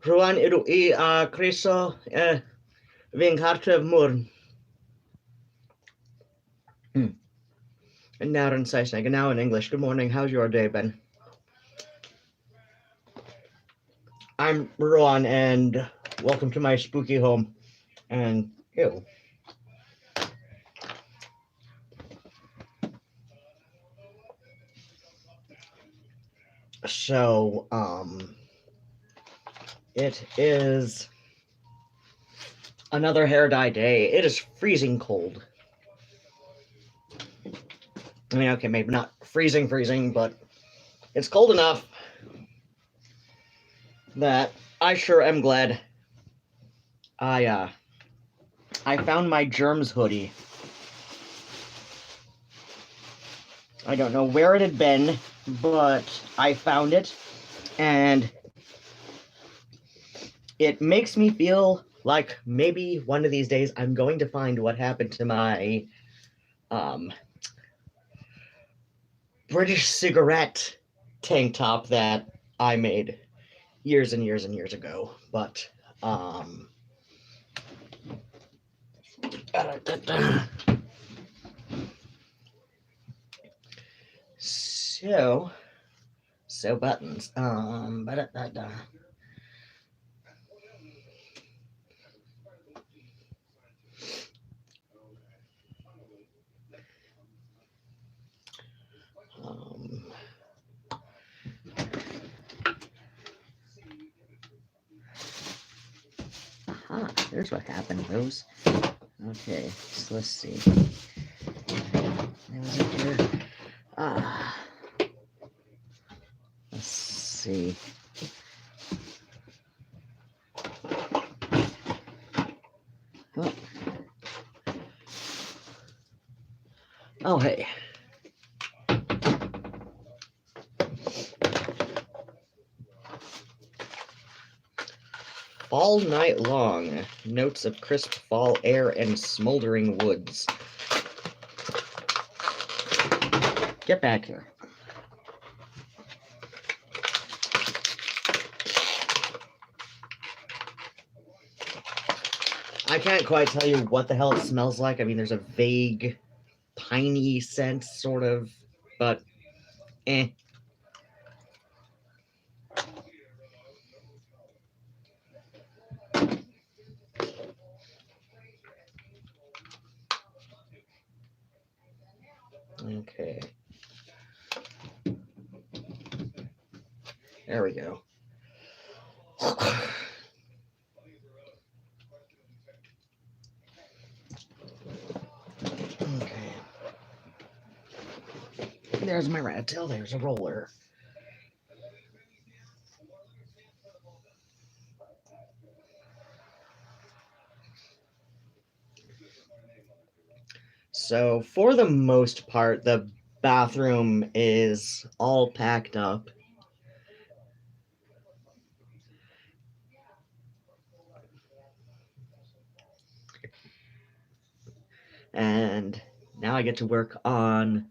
Ruan ydw i croeso fy nghartref mwr. And now in Saesneg, and now in English. Good morning, how's your day been? I'm Ruadhán, and welcome to my spooky home. And, ew. So, it is another hair dye day. It is freezing cold. I mean, okay, maybe not freezing, but it's cold enough that I sure am glad I found my germs hoodie. I don't know where it had been, but I found it, and it makes me feel like maybe one of these days I'm going to find what happened to my British cigarette tank top that I made years and years and years ago. But so buttons. There's what happened, Rose. Okay, so let's see. That was up here. Let's see. Oh, hey. All night long, notes of crisp fall air and smoldering woods. Get back here. I can't quite tell you what the hell it smells like. I mean, there's a vague, piney scent, sort of, but eh. Okay. There we go. Okay. There's my rat tail. There's a roller. So, for the most part, the bathroom is all packed up. And now I get to work on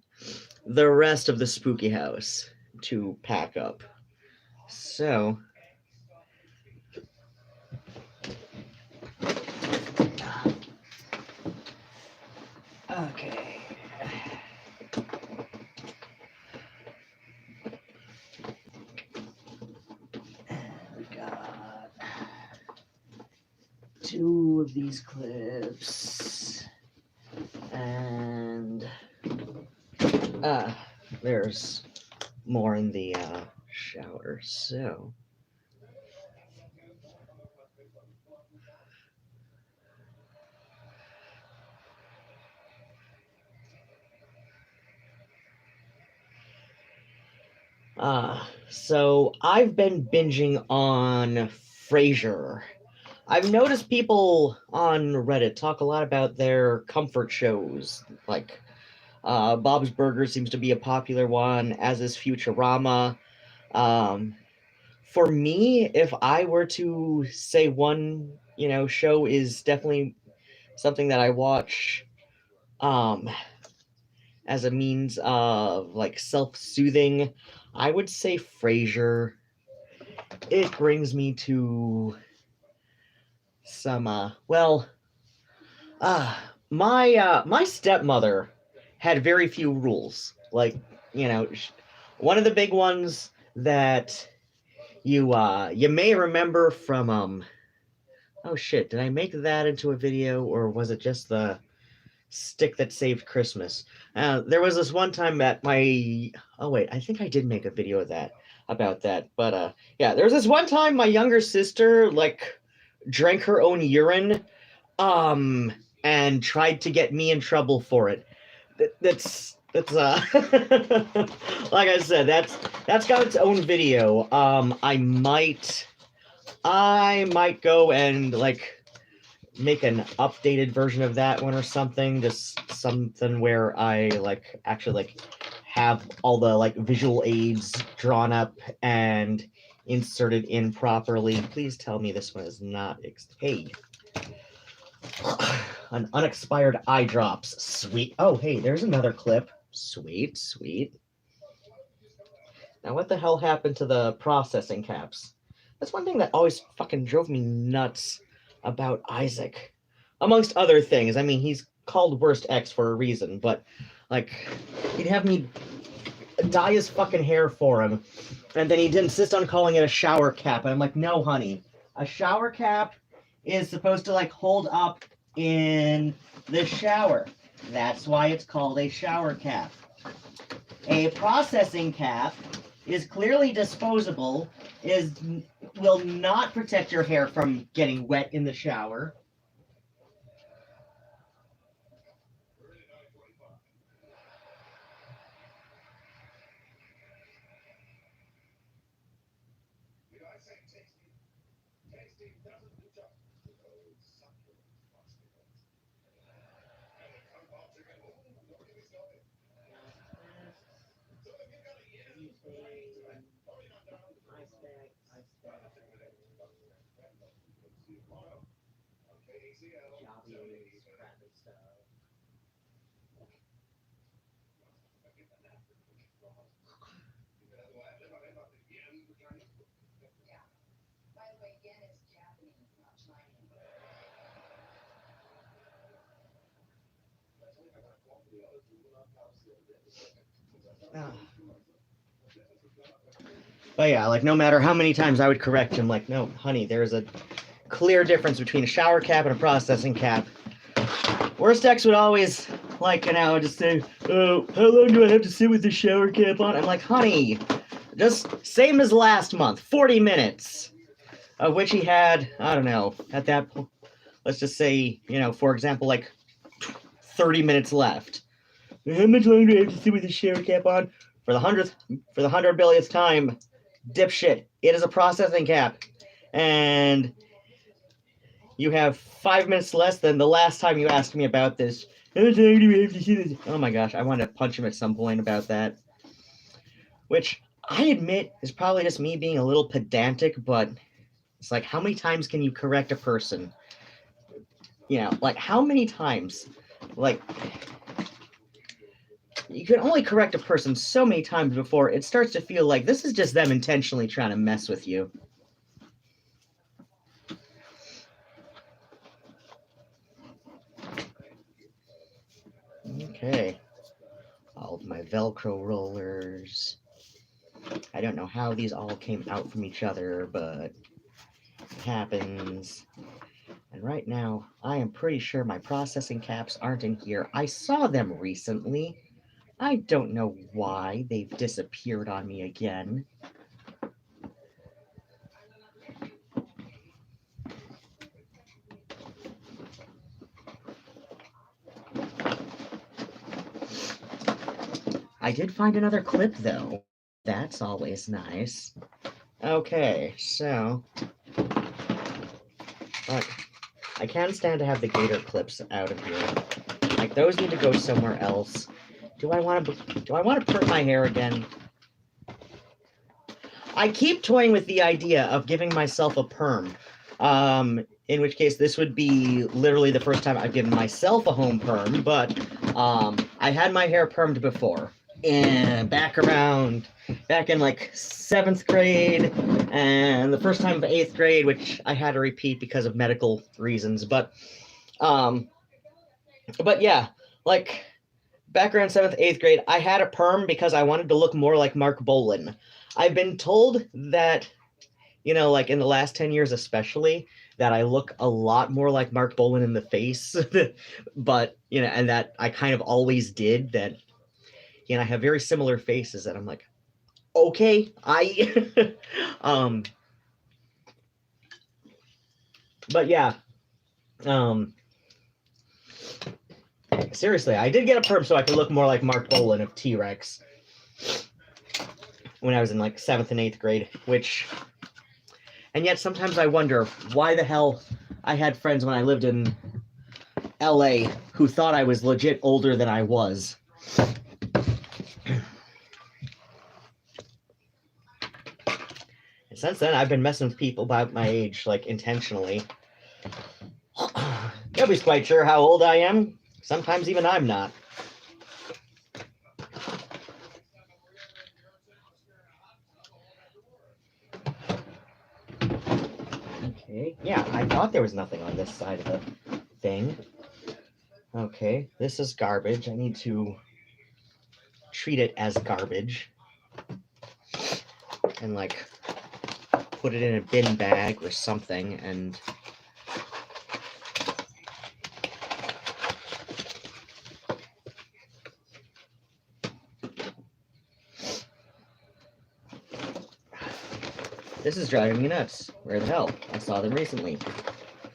the rest of the spooky house to pack up. So, okay. We got 2 of these clips, and there's more in the shower. So, so I've been binging on Frasier. I've noticed people on Reddit talk a lot about their comfort shows. Like, Bob's Burgers seems to be a popular one, as is Futurama. For me, if I were to say one, show is definitely something that I watch as a means of like self-soothing, I would say Frasier. it brings me to some, my stepmother had very few rules. Like, one of the big ones that you may remember from, oh shit, did I make that into a video, or was it just the stick that saved Christmas? There was this one time that oh wait, I think I did make a video of that, about that. But yeah, there was this one time my younger sister, like, drank her own urine, and tried to get me in trouble for it. That's like I said, that's got its own video. I might go and, like, make an updated version of that one or something, just something where I, like, actually, like, have all the, like, visual aids drawn up and inserted in properly. Please tell me this one is not hey. An unexpired eye drops. Sweet. Oh, hey, there's another clip. Sweet, sweet. Now, what the hell happened to the processing caps? That's one thing that always fucking drove me nuts about Isaac. Amongst other things. I mean, he's called Worst X for a reason, but, like, he'd have me dye his fucking hair for him, and then he'd insist on calling it a shower cap, and I'm like, no, honey. A shower cap is supposed to, like, hold up in the shower. That's why it's called a shower cap. A processing cap is clearly disposable, will not protect your hair from getting wet in the shower. But yeah, like, no matter how many times I would correct him, like, no, honey, there's a clear difference between a shower cap and a processing cap. Worst X would always, like, just say, oh, how long do I have to sit with the shower cap on? I'm like, honey, just same as last month, 40 minutes. Of which he had, I don't know, at that point, let's just say, for example, like, 30 minutes left. How much longer do I have to sit with the shower cap on? For the 100 billionth time, dipshit, it is a processing cap. And you have 5 minutes less than the last time you asked me about this. How much longer do we have to sit with? Oh my gosh, I wanted to punch him at some point about that. Which, I admit, is probably just me being a little pedantic, but it's like, how many times can you correct a person? Like, how many times? Like, you can only correct a person so many times before it starts to feel like this is just them intentionally trying to mess with you. Okay. All of my Velcro rollers. I don't know how these all came out from each other, but it happens. And right now, I am pretty sure my processing caps aren't in here. I saw them recently. I don't know why they've disappeared on me again. I did find another clip, though. That's always nice. Okay, so... I can't stand to have the gator clips out of here. Like, those need to go somewhere else. Do I want to perk my hair again? I keep toying with the idea of giving myself a perm. In which case, this would be literally the first time I've given myself a home perm, but I had my hair permed before. and back in like 7th grade, and the first time of 8th grade, which I had to repeat because of medical reasons. Um, but yeah, like back around 7th, 8th grade, I had a perm because I wanted to look more like Mark Bolan. I've been told that, like in the last 10 years especially, that I look a lot more like Mark Bolan in the face. But, and that I kind of always did that. I have very similar faces, and I'm like, okay, um, but yeah, um, seriously, I did get a perm so I could look more like Mark Bolan of T-Rex when I was in like 7th and 8th grade, and yet sometimes I wonder why the hell I had friends when I lived in LA who thought I was legit older than I was. And since then, I've been messing with people about my age, like, intentionally. Nobody's quite sure how old I am. Sometimes even I'm not. Okay, yeah, I thought there was nothing on this side of the thing. Okay, this is garbage. I need to treat it as garbage. And, like, put it in a bin bag or something, and... This is driving me nuts. Where the hell? I saw them recently.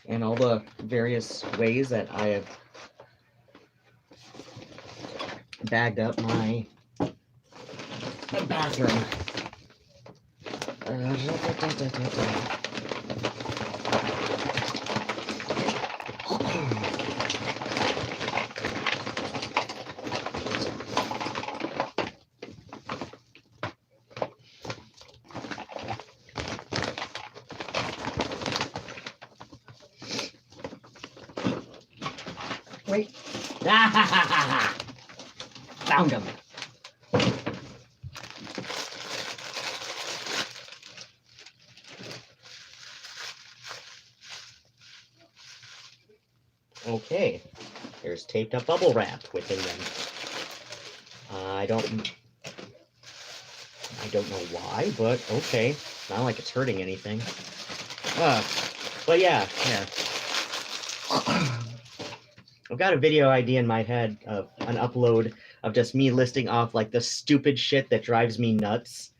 And all the various ways that I have bagged up my bathroom. Wait. Found him. Okay. There's taped up bubble wrap within them. I don't know why, but okay. It's not like it's hurting anything. But yeah. I've got a video idea in my head of an upload of just me listing off like the stupid shit that drives me nuts.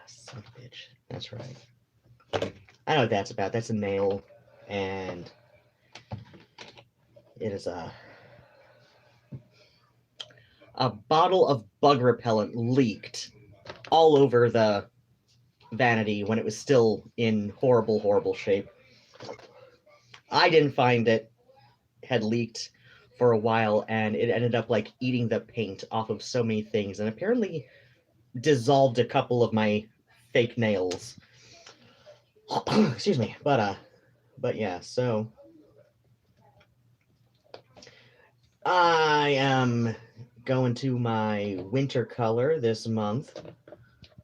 Son of a bitch. That's right. I know what that's about. That's a nail, and it is a bottle of bug repellent leaked all over the vanity when it was still in horrible, horrible shape. I didn't find it had leaked for a while, and it ended up like eating the paint off of so many things, and apparently dissolved a couple of my fake nails. Excuse me. But yeah, so I am going to my winter color this month,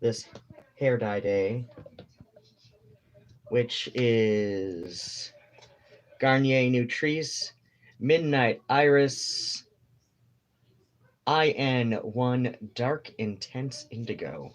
this hair dye day, which is Garnier Nutrice Midnight Iris IN1 Dark Intense Indigo.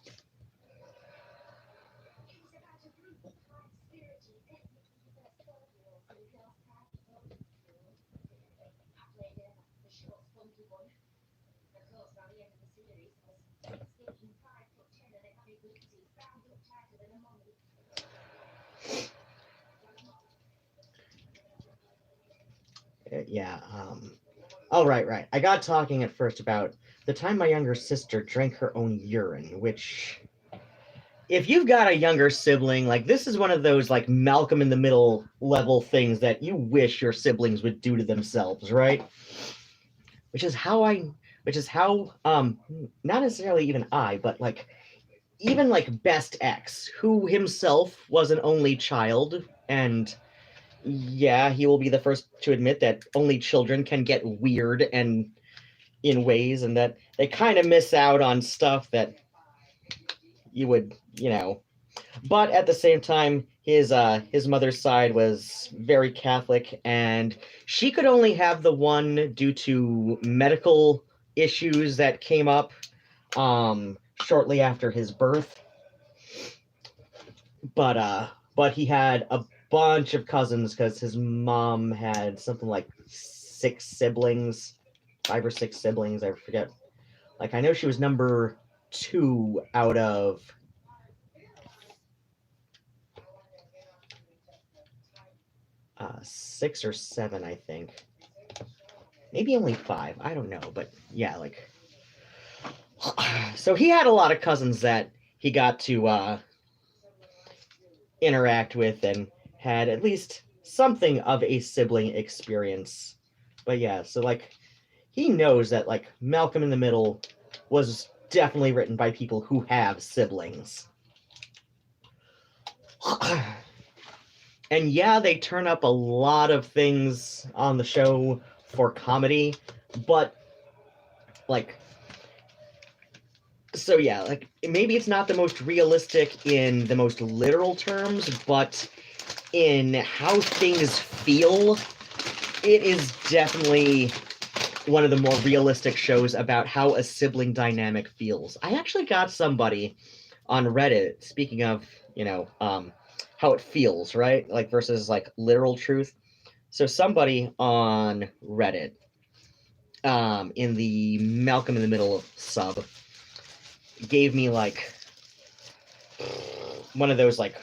Yeah, oh, right. I got talking at first about the time my younger sister drank her own urine, which, if you've got a younger sibling, like, this is one of those, like, Malcolm in the Middle level things that you wish your siblings would do to themselves, right? Which is how, not necessarily even I, but, like, even like Best X, who himself was an only child, and yeah, he will be the first to admit that only children can get weird and in ways, and that they kind of miss out on stuff that you would, But at the same time, his mother's side was very Catholic, and she could only have the one due to medical issues that came up shortly after his birth. But he had a bunch of cousins because his mom had something like 6 siblings, 5 or 6 siblings, I forget. Like, I know she was number 2 out of 6 or 7, I think. Maybe only 5. I don't know, but yeah, like. So he had a lot of cousins that he got to interact with and had at least something of a sibling experience. But yeah, so like he knows that like Malcolm in the Middle was definitely written by people who have siblings. And yeah, they turn up a lot of things on the show for comedy, but like, so yeah, like maybe it's not the most realistic in the most literal terms, but in how things feel, it is definitely one of the more realistic shows about how a sibling dynamic feels. I actually got somebody on Reddit, speaking of, how it feels, right? Like versus like literal truth. So somebody on Reddit, in the Malcolm in the Middle sub, gave me like one of those like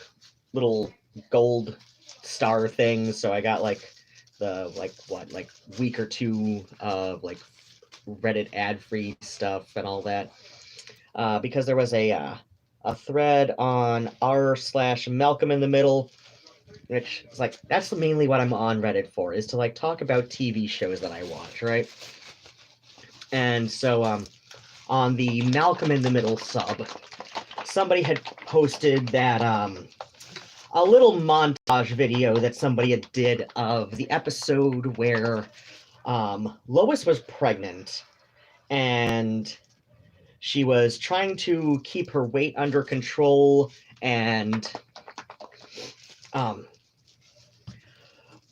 little gold star things. So I got like the like week or 2 of like Reddit ad-free stuff and all that, because there was a thread on r/Malcolm in the Middle, which is like, that's mainly what I'm on Reddit for, is to like talk about TV shows that I watch, right? And so on the Malcolm in the Middle sub, somebody had posted that a little montage video that somebody had did of the episode where Lois was pregnant and she was trying to keep her weight under control, and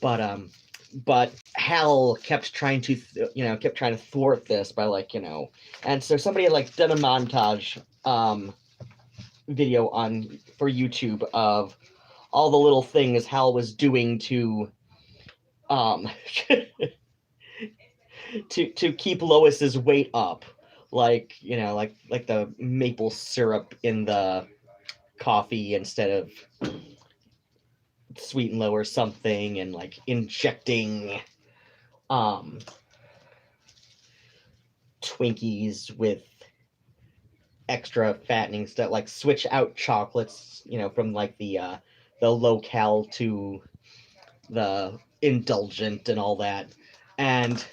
but Hal kept trying to thwart this by and so somebody had like done a montage video for YouTube of all the little things Hal was doing to to keep Lois's weight up, like the maple syrup in the coffee instead of sweet and low or something, and like injecting Twinkies with extra fattening stuff, like switch out chocolates, from like the low cal to the indulgent and all that. And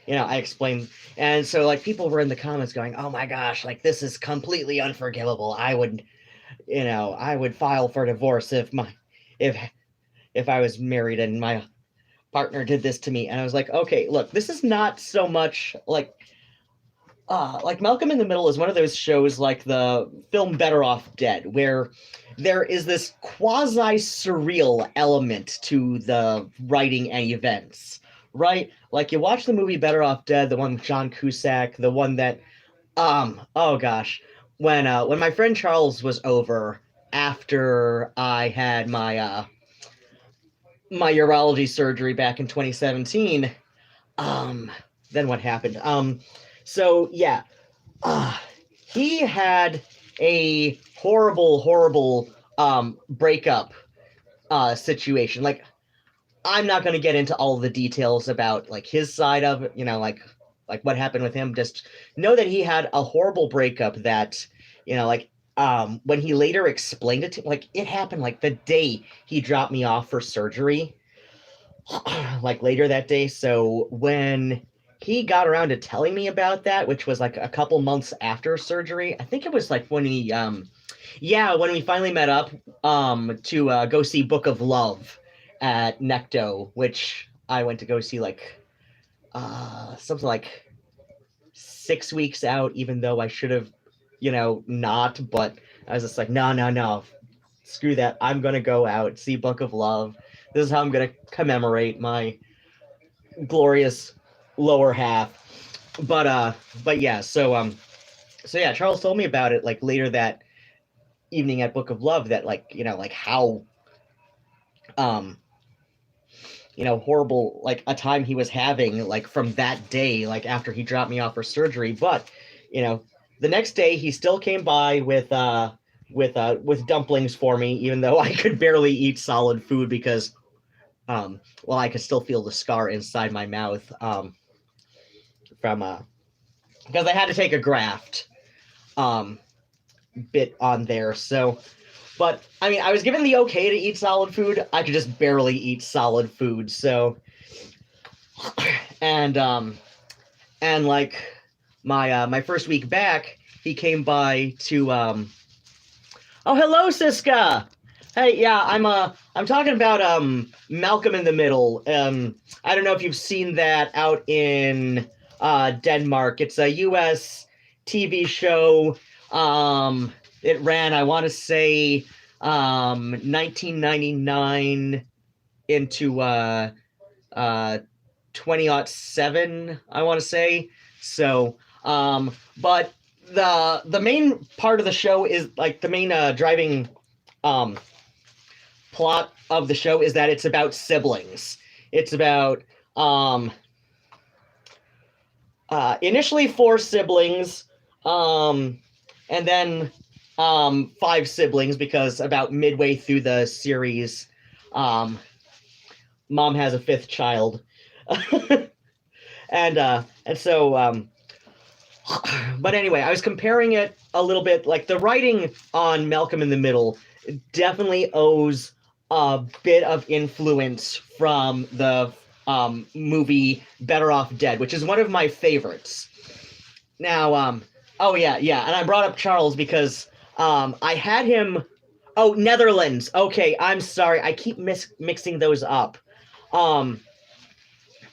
I explained, and so like people were in the comments going, "Oh my gosh, like this is completely unforgivable. I would file for divorce if I was married and my partner did this to me." And I was like, okay, look, this is not so much like Malcolm in the Middle is one of those shows like the film Better Off Dead, where there is this quasi-surreal element to the writing and events, right? Like you watch the movie Better Off Dead, the one with John Cusack, the one that, oh gosh, when my friend Charles was over after I had my my urology surgery back in 2017, then what happened? So yeah, he had a horrible breakup situation. Like, I'm not going to get into all the details about like his side of it, like what happened with him. Just know that he had a horrible breakup that, when he later explained it to, like, it happened like the day he dropped me off for surgery, like later that day. So when he got around to telling me about that, which was like a couple months after surgery. I think it was like when he yeah, when we finally met up to go see Book of Love at Necto, which I went to go see like something like 6 weeks out, even though I should have, not, but I was just like, no, no, no. Screw that. I'm gonna go out, see Book of Love. This is how I'm gonna commemorate my glorious lower half. But yeah, so yeah, Charles told me about it like later that evening at Book of Love, that like, like how um horrible like a time he was having like from that day, like after he dropped me off for surgery. But the next day he still came by with dumplings for me, even though I could barely eat solid food because well, I could still feel the scar inside my mouth from because I had to take a graft bit on there. So, but I mean, I was given the okay to eat solid food. I could just barely eat solid food. So, and like my first week back, he came by to oh, hello, Siska. Hey, yeah, I'm talking about Malcolm in the Middle. I don't know if you've seen that out in Denmark. It's a US TV show. It ran, I want to say, 1999 into 2007, I want to say. So, but the main part of the show is like the main driving um plot of the show is that it's about siblings. It's about initially four siblings, and then five siblings, because about midway through the series, mom has a fifth child. And so but anyway, I was comparing it a little bit. Like the writing on Malcolm in the Middle definitely owes a bit of influence from the movie Better Off Dead, which is one of my favorites. Now, oh yeah, yeah, and I brought up Charles because I had him. Oh, Netherlands. Okay, I'm sorry, I keep mixing those up. Um,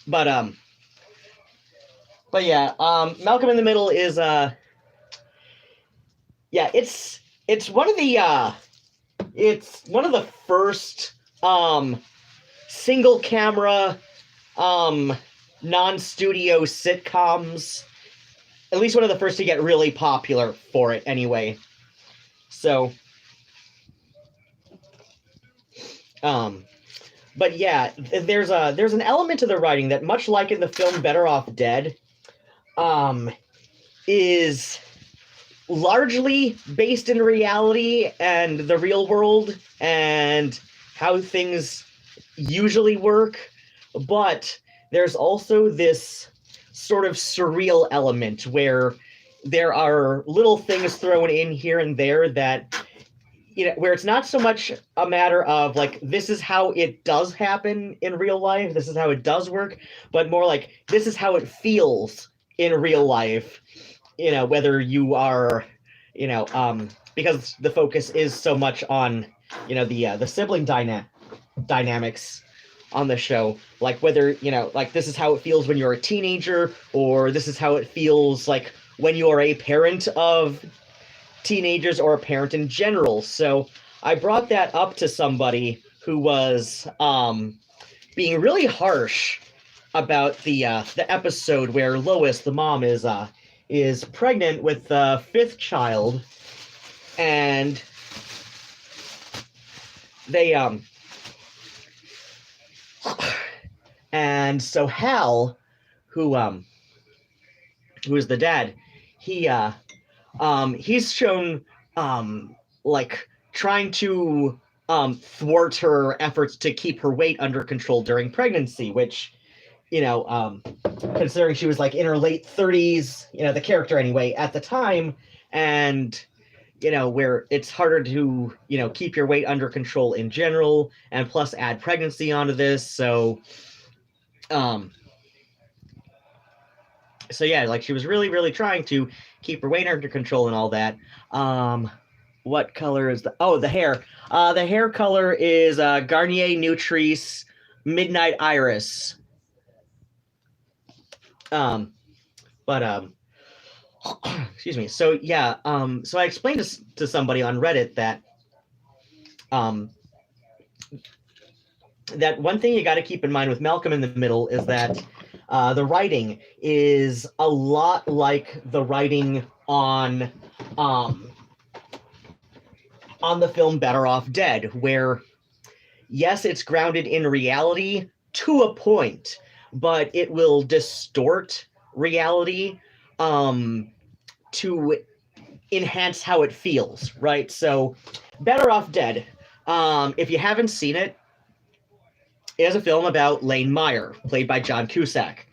but but yeah, Malcolm in the Middle is yeah, it's one of the it's one of the first single camera non-studio sitcoms. At least one of the first to get really popular for it anyway. So but yeah, there's an element to the writing that, much like in the film Better Off Dead, is largely based in reality and the real world and how things usually work, but there's also this sort of surreal element where there are little things thrown in here and there that, where it's not so much a matter of like, this is how it does happen in real life, this is how it does work, but more like, this is how it feels in real life, whether you are, because the focus is so much on, the sibling dynamics on the show, like whether, like this is how it feels when you're a teenager, or this is how it feels like when you're a parent of teenagers or a parent in general. So I brought that up to somebody who was being really harsh about the episode where Lois, the mom, is pregnant with the fifth child, and they and so Hal, who is the dad, he's shown like trying to thwart her efforts to keep her weight under control during pregnancy, which, considering she was like in her late 30s, the character anyway, at the time, and where it's harder to, keep your weight under control in general, and plus add pregnancy onto this. So, So yeah, like she was really, really trying to keep her weight under control and all that. Um, what color is the hair? The hair color is Garnier Nutrice Midnight Iris. Um, but excuse me. So yeah, so I explained to somebody on Reddit that um that one thing you got to keep in mind with Malcolm in the Middle is that the writing is a lot like the writing um, on the film Better Off Dead, where yes, it's grounded in reality to a point, but it will distort reality um, to enhance how it feels, right? So, Better Off Dead. If you haven't seen it, is a film about Lane Meyer, played by John Cusack.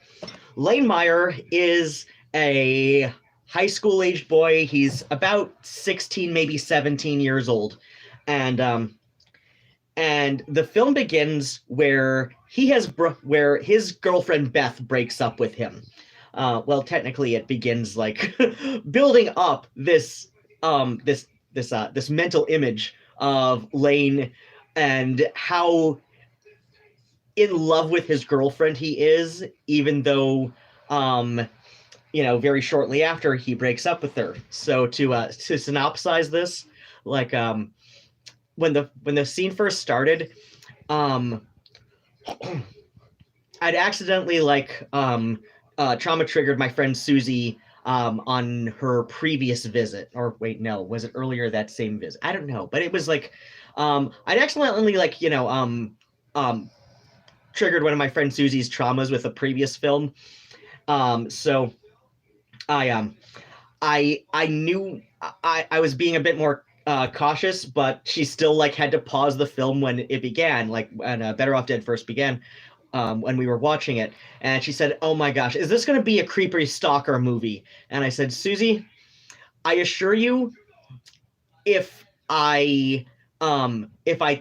Lane Meyer is a high school aged boy. He's about 16, maybe 17 years old. And the film begins where his girlfriend Beth breaks up with him. Well, technically, it begins like building up this mental image of Lane and how in love with his girlfriend he is, even though very shortly after he breaks up with her. So to synopsize this, like when the scene first started, um I'd accidentally trauma triggered my friend Susie on her previous visit. Or wait, no, was it earlier that same visit? I don't know, but it was like I'd accidentally um triggered one of my friend Susie's traumas with a previous film. So I I knew I was being a bit more cautious, but she still like had to pause the film when it began, like when Better Off Dead first began, when we were watching it, and she said, "Oh my gosh, is this going to be a creepy stalker movie?" And I said, "Susie, I assure you, if I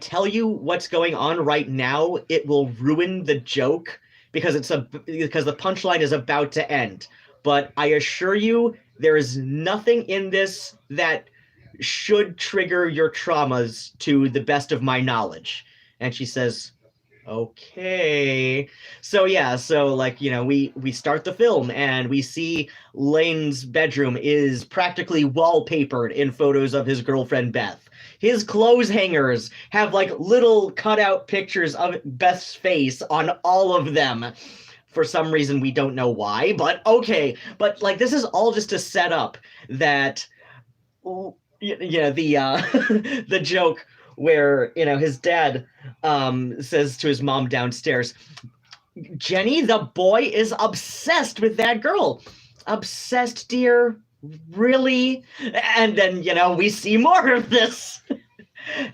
tell you what's going on right now, it will ruin the joke because the punchline is about to end. But I assure you, there is nothing in this that should trigger your traumas to the best of my knowledge." And she says, "Okay." So yeah, so we start the film and we see Lane's bedroom is practically wallpapered in photos of his girlfriend Beth. His clothes hangers have like little cutout pictures of Beth's face on all of them. For some reason we don't know why, but okay. But like this is all just to set up that the joke where his dad says to his mom downstairs, "Jenny, the boy is obsessed with that girl." "Obsessed, dear? Really?" And then we see more of this.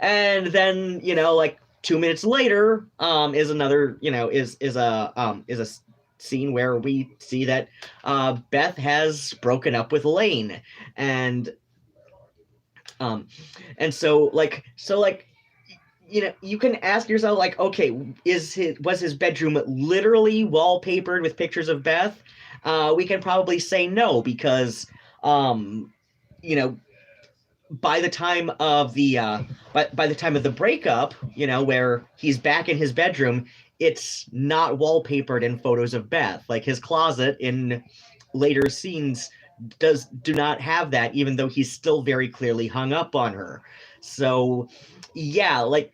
And then like 2 minutes later is another is a scene where we see that Beth has broken up with Lane. Um and so you can ask yourself, like, okay, was his bedroom literally wallpapered with pictures of Beth? We can probably say no, because you know by the time of the breakup, where he's back in his bedroom, it's not wallpapered in photos of Beth. Like his closet in later scenes do not have that, even though he's still very clearly hung up on her. So yeah, like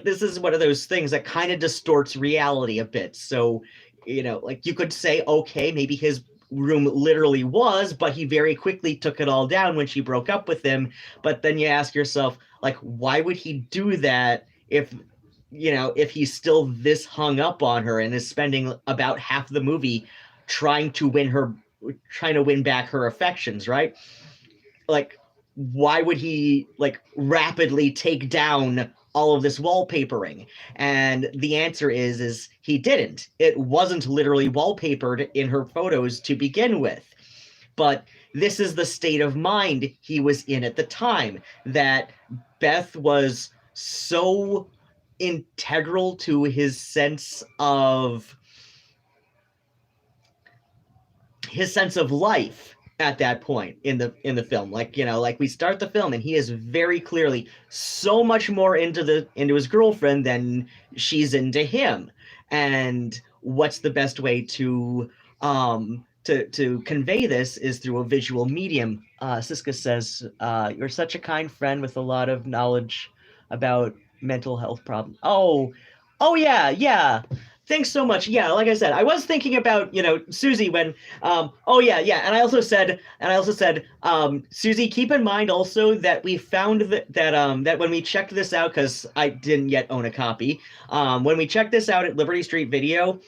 this is one of those things that kind of distorts reality a bit. So like you could say, okay, maybe his room literally was, but he very quickly took it all down when she broke up with him. But then you ask yourself, like, why would he do that if he's still this hung up on her and is spending about half the movie trying to win back her affections, right? Like, why would he like rapidly take down all of this wallpapering? And the answer is he didn't. It wasn't literally wallpapered in her photos to begin with. But this is the state of mind he was in at the time, that Beth was so integral to his sense of his sense of life at that point in the film. Like, you know, like we start the film and he is very clearly so much more into his girlfriend than she's into him. And what's the best way to convey this is through a visual medium. Siska says, "You're such a kind friend with a lot of knowledge about mental health problems." Oh yeah, yeah. Thanks so much. Yeah, like I said, I was thinking about, you know, Susie when oh yeah, yeah. And I also said, Susie, keep in mind also that we found that when we checked this out, because I didn't yet own a copy, when we checked this out at Liberty Street Video,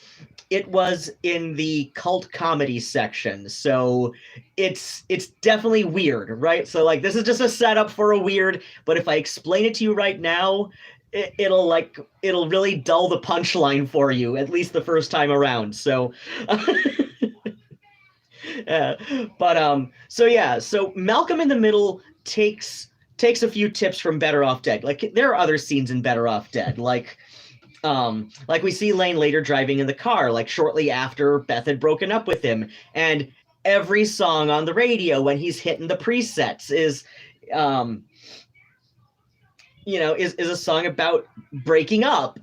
it was in the cult comedy section. So it's definitely weird, right? So like this is just a setup for a weird, but if I explain it to you right now, it'll really dull the punchline for you, at least the first time around. So uh, so yeah, so Malcolm in the Middle takes a few tips from Better Off Dead. Like there are other scenes in Better Off Dead, like we see Lane later driving in the car, like shortly after Beth had broken up with him, and every song on the radio when he's hitting the presets is um is a song about breaking up.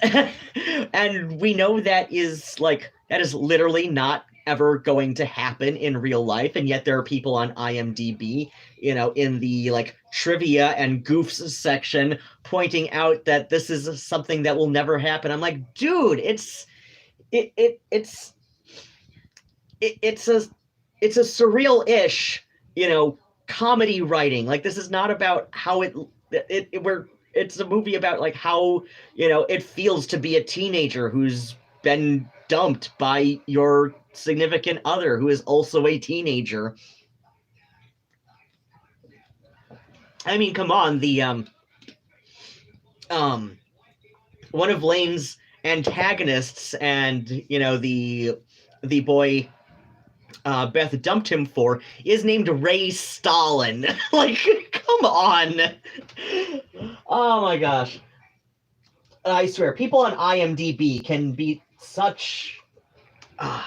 And we know that is literally not ever going to happen in real life, and yet there are people on IMDb, in the like trivia and goofs section pointing out that this is something that will never happen. I'm like, dude, it, it it's it's a surreal-ish, comedy writing. Like this is not about how it's a movie about like how it feels to be a teenager who's been dumped by your significant other who is also a teenager. I mean, come on, the um one of Lane's antagonists, and the boy Beth dumped him for, is named Ray Stalin. Like, come on. Oh my gosh. I swear, people on IMDb can be such. Uh,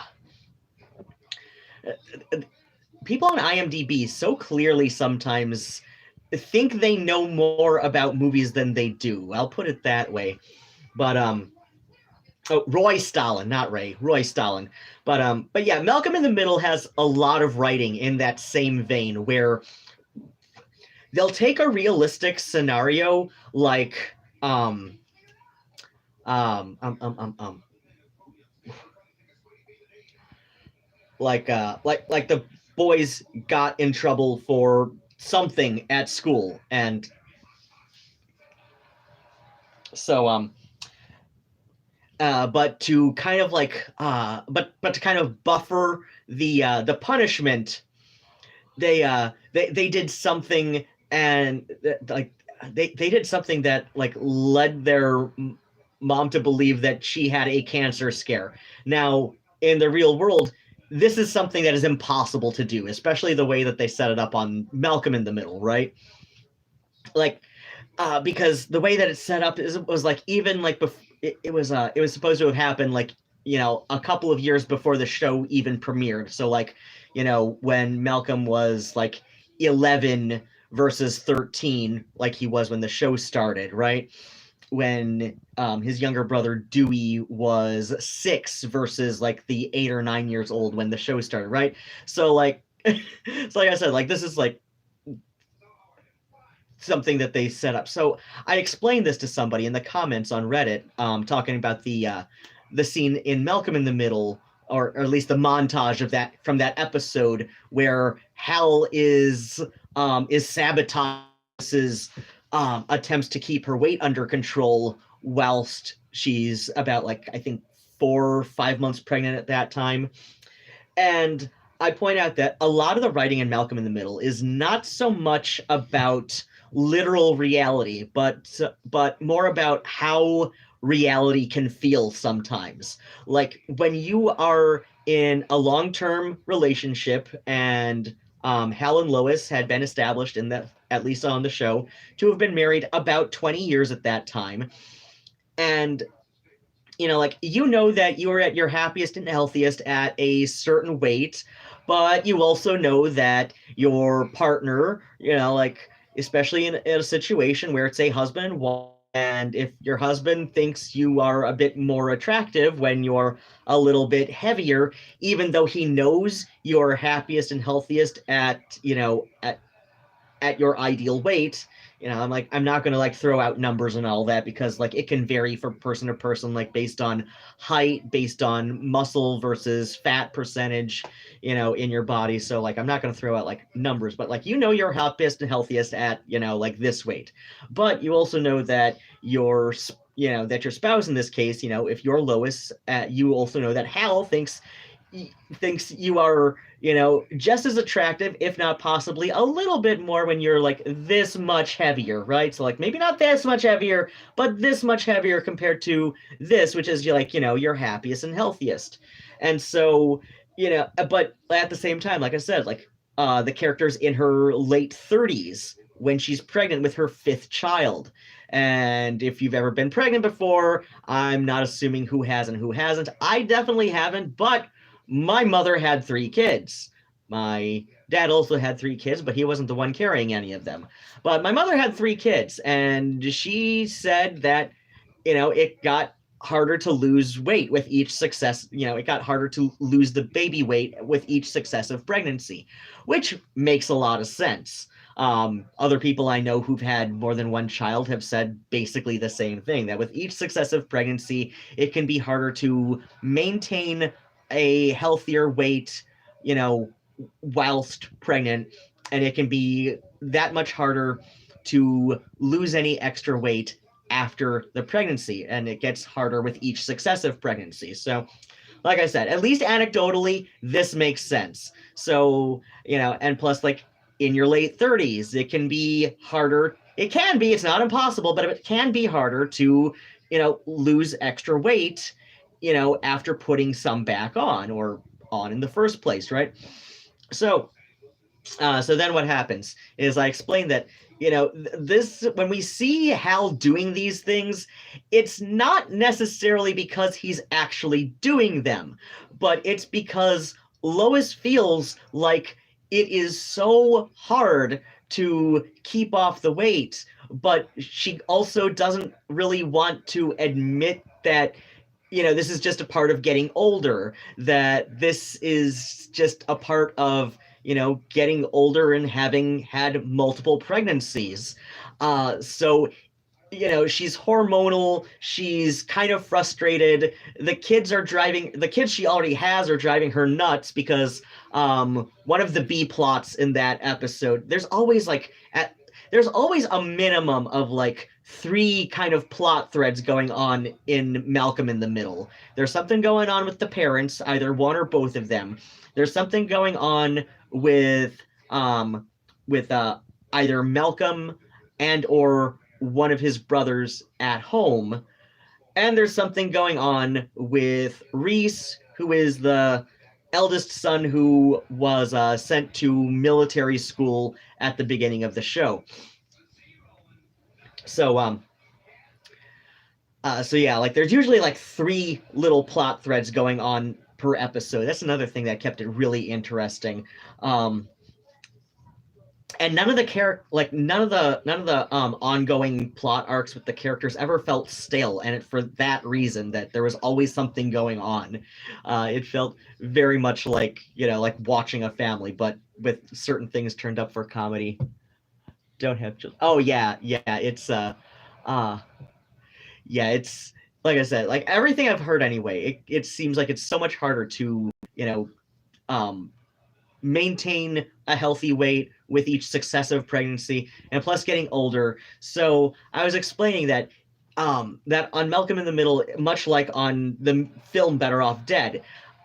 People on IMDb so clearly sometimes think they know more about movies than they do. I'll put it that way. But Roy Stalin, not Ray, Roy Stalin. But yeah, Malcolm in the Middle has a lot of writing in that same vein where they'll take a realistic scenario like um um um um, um like the boys got in trouble for something at school, and so but to kind of like but to kind of buffer the punishment, they did something, and like they did something that like led their mom to believe that she had a cancer scare. Now, in the real world, this is something that is impossible to do, especially the way that they set it up on Malcolm in the Middle, right? Like, because the way that it's set up was like, even like it was supposed to have happened like a couple of years before the show even premiered. So like when Malcolm was like 11 versus 13, like he was when the show started, right? When his younger brother Dewey was 6 versus like the 8 or 9 years old when the show started, right? So like so like I said, like this is like something that they set up. So I explained this to somebody in the comments on Reddit, talking about the scene in Malcolm in the Middle, or at least the montage of that from that episode where Hal is sabotages attempts to keep her weight under control whilst she's about like I think 4 or 5 months pregnant at that time. And I point out that a lot of the writing in Malcolm in the Middle is not so much about literal reality, but more about how reality can feel sometimes. Like when you are in a long-term relationship, and Hal and Lois had been established in that, at least on the show, to have been married about 20 years at that time. And like you know that you are at your happiest and healthiest at a certain weight, but you also know that your partner, like especially in a situation where it's a husband and wife, and if your husband thinks you are a bit more attractive when you're a little bit heavier, even though he knows you're happiest and healthiest at your ideal weight. I'm not gonna like throw out numbers and all that because like it can vary from person to person, like based on height, based on muscle versus fat percentage, in your body. So like I'm not gonna throw out like numbers, but like you're happiest and healthiest at like this weight. But you also know that your spouse in this case, if you're lowest, you also know that Hal thinks you are, just as attractive, if not possibly a little bit more when you're like this much heavier, right? So like maybe not this much heavier, but this much heavier compared to this, which is like, your happiest and healthiest. And so, but at the same time, like I said, like the character's in her late 30s when she's pregnant with her fifth child. And if you've ever been pregnant before, I'm not assuming who has and who hasn't. I definitely haven't, but my mother had three kids. My dad also had three kids, but he wasn't the one carrying any of them. But my mother had three kids, and she said that, it got harder to lose weight with each success. It got harder to lose the baby weight with each successive pregnancy, which makes a lot of sense. Other people I know who've had more than one child have said basically the same thing, that with each successive pregnancy, it can be harder to maintain a healthier weight, whilst pregnant, and it can be that much harder to lose any extra weight after the pregnancy, and it gets harder with each successive pregnancy. So, like I said, at least anecdotally, this makes sense. So, and plus, like in your late 30s, it can be harder. It can be, it's not impossible, but it can be harder to, lose extra weight, after putting some back on or on in the first place, right? So, so then what happens is I explained that, this, when we see Hal doing these things, it's not necessarily because he's actually doing them, but it's because Lois feels like it is so hard to keep off the weight, but she also doesn't really want to admit that, this is just a part of getting older, that this is just a part of, getting older and having had multiple pregnancies. So, she's hormonal, she's kind of frustrated. The kids she already has are driving her nuts because one of the B plots in that episode, there's always a minimum of like three kind of plot threads going on in Malcolm in the Middle. There's something going on with the parents, either one or both of them. There's something going on with um with either Malcolm and or one of his brothers at home, and there's something going on with Reese, who is the eldest son who was sent to military school at the beginning of the show. So so yeah, like there's usually like three little plot threads going on per episode. That's another thing that kept it really interesting. And none of the ongoing plot arcs with the characters ever felt stale, and for that reason, that there was always something going on. It felt very much like, like watching a family, but with certain things turned up for comedy. Don't have children. Oh yeah, uh yeah, it's like I said, like everything I've heard anyway, it seems like it's so much harder to, um maintain a healthy weight with each successive pregnancy, and plus getting older. So I was explaining that on Malcolm in the Middle, much like on the film Better Off Dead,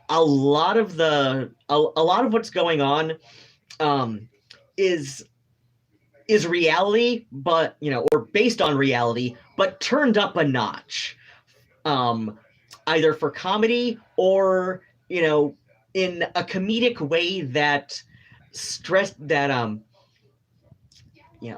a lot of what's going on um, is reality, but or based on reality, but turned up a notch, um, either for comedy or, in a comedic way that stress that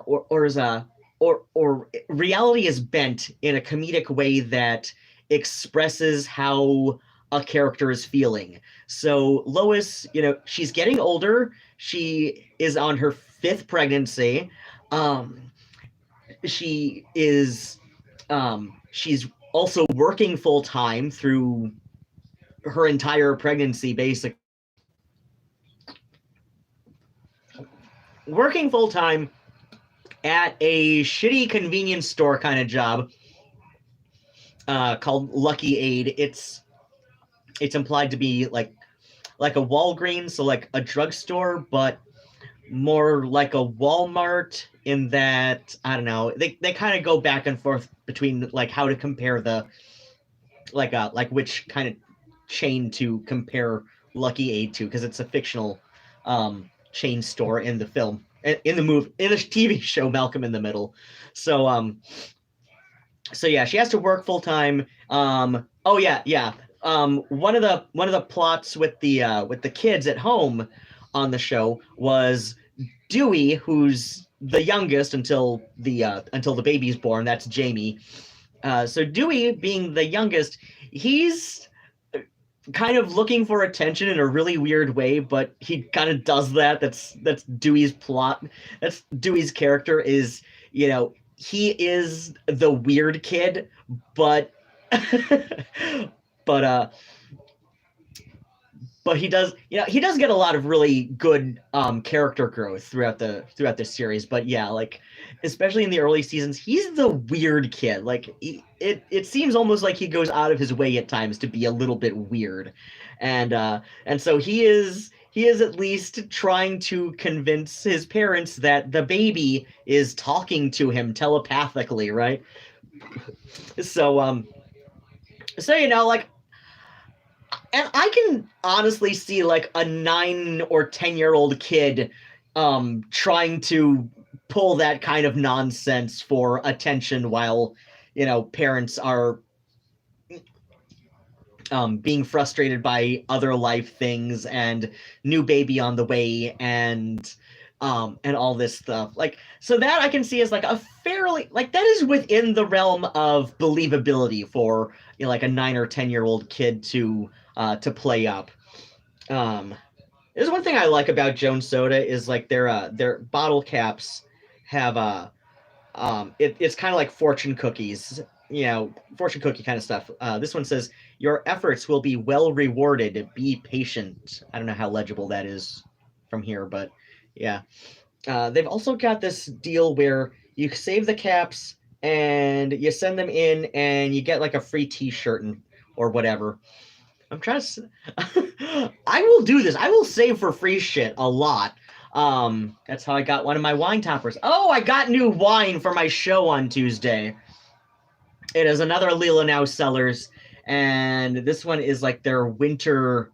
or is a or reality is bent in a comedic way that expresses how a character is feeling. So Lois, she's getting older. She is on her fifth pregnancy. Um, she is she's also working full time through her entire pregnancy, basically. Working full time at a shitty convenience store kind of job called Lucky Aid. It's implied to be like a Walgreens, so like a drugstore, but more like a Walmart in that, I don't know, they kind of go back and forth between like how to compare the like which kind of chain to compare Lucky Aid to, because it's a fictional chain store in the film, in the movie, in the TV show Malcolm in the Middle. So yeah, she has to work full time. Oh yeah. One of the plots with the kids at home on the show was Dewey, who's the youngest until the baby's born. That's Jamie. So Dewey, being the youngest, he's kind of looking for attention in a really weird way, but he kind of does that. That's Dewey's plot. That's Dewey's character is, he is the weird kid, but but but he does get a lot of really good character growth throughout this series. But yeah, like especially in the early seasons, he's the weird kid. Like it seems almost like he goes out of his way at times to be a little bit weird, and so he is at least trying to convince his parents that the baby is talking to him telepathically, right? So like, and I can honestly see like a 9 or 10-year-old kid trying to pull that kind of nonsense for attention while parents are being frustrated by other life things and new baby on the way and all this stuff. Like, so that I can see as like a fairly, like, that is within the realm of believability for like a 9 or 10-year-old kid to play up. There's one thing I like about Jones Soda is like their bottle caps have it's kind of like fortune cookies, fortune cookie kind of stuff. This one says, "Your efforts will be well rewarded. Be patient." I don't know how legible that is from here, but yeah. They've also got this deal where you save the caps and you send them in, and you get like a free T-shirt or whatever. I'm trying to. I will do this. I will save for free shit a lot. That's how I got one of my wine toppers. Oh, I got new wine for my show on Tuesday. It is another Leela Now Cellars, and this one is like their winter,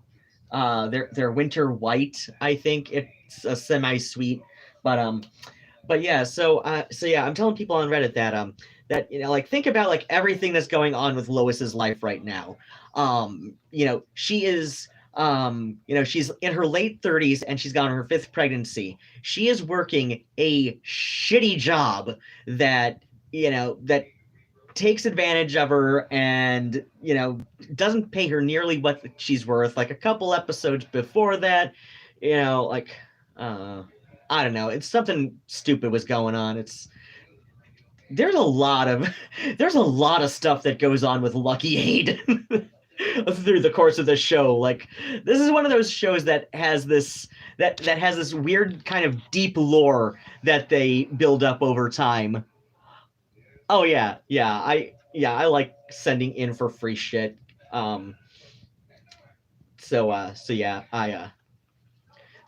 their winter white. I think it's a semi-sweet, but yeah. So yeah, I'm telling people on Reddit that like, think about like everything that's going on with Lois's life right now. She is she's in her late 30s and she's gone on her fifth pregnancy. She is working a shitty job that takes advantage of her and doesn't pay her nearly what she's worth. Like a couple episodes before that, like I don't know, it's something stupid was going on. There's a lot of stuff that goes on with Lucky Aid through the course of the show. Like, this is one of those shows that has this weird kind of deep lore that they build up over time. Oh yeah, I like sending in for free shit. So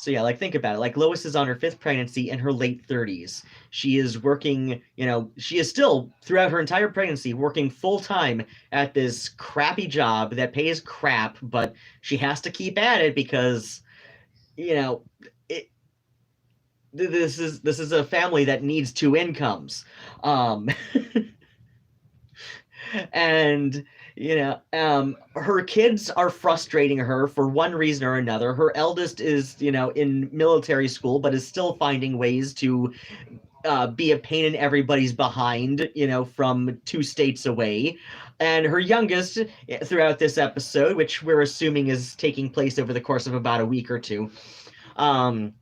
yeah, like, think about it. Like, Lois is on her fifth pregnancy in her late 30s. She is working, she is still, throughout her entire pregnancy, working full time at this crappy job that pays crap, but she has to keep at it because, it, this is a family that needs two incomes. And her kids are frustrating her for one reason or another. Her eldest is in military school, but is still finding ways to be a pain in everybody's behind, from 2 states away. and her youngest throughout this episode, which we're assuming is taking place over the course of about a week or two. Um,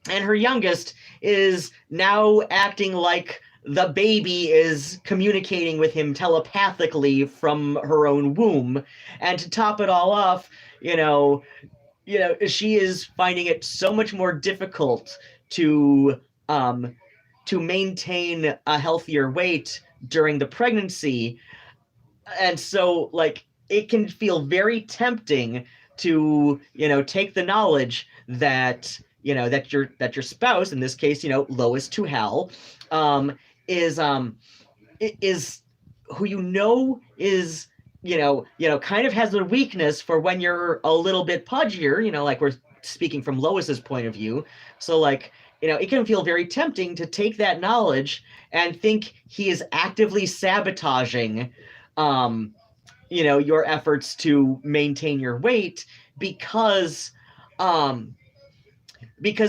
and her youngest is now acting like the baby is communicating with him telepathically from her own womb. And to top it all off, she is finding it so much more difficult to um to maintain a healthier weight during the pregnancy. And so like it can feel very tempting to take the knowledge that that your spouse, in this case Lois to Hal, um is is who is kind of has a weakness for when you're a little bit pudgier, like we're speaking from Lois's point of view. So like it can feel very tempting to take that knowledge and think he is actively sabotaging your efforts to maintain your weight, because um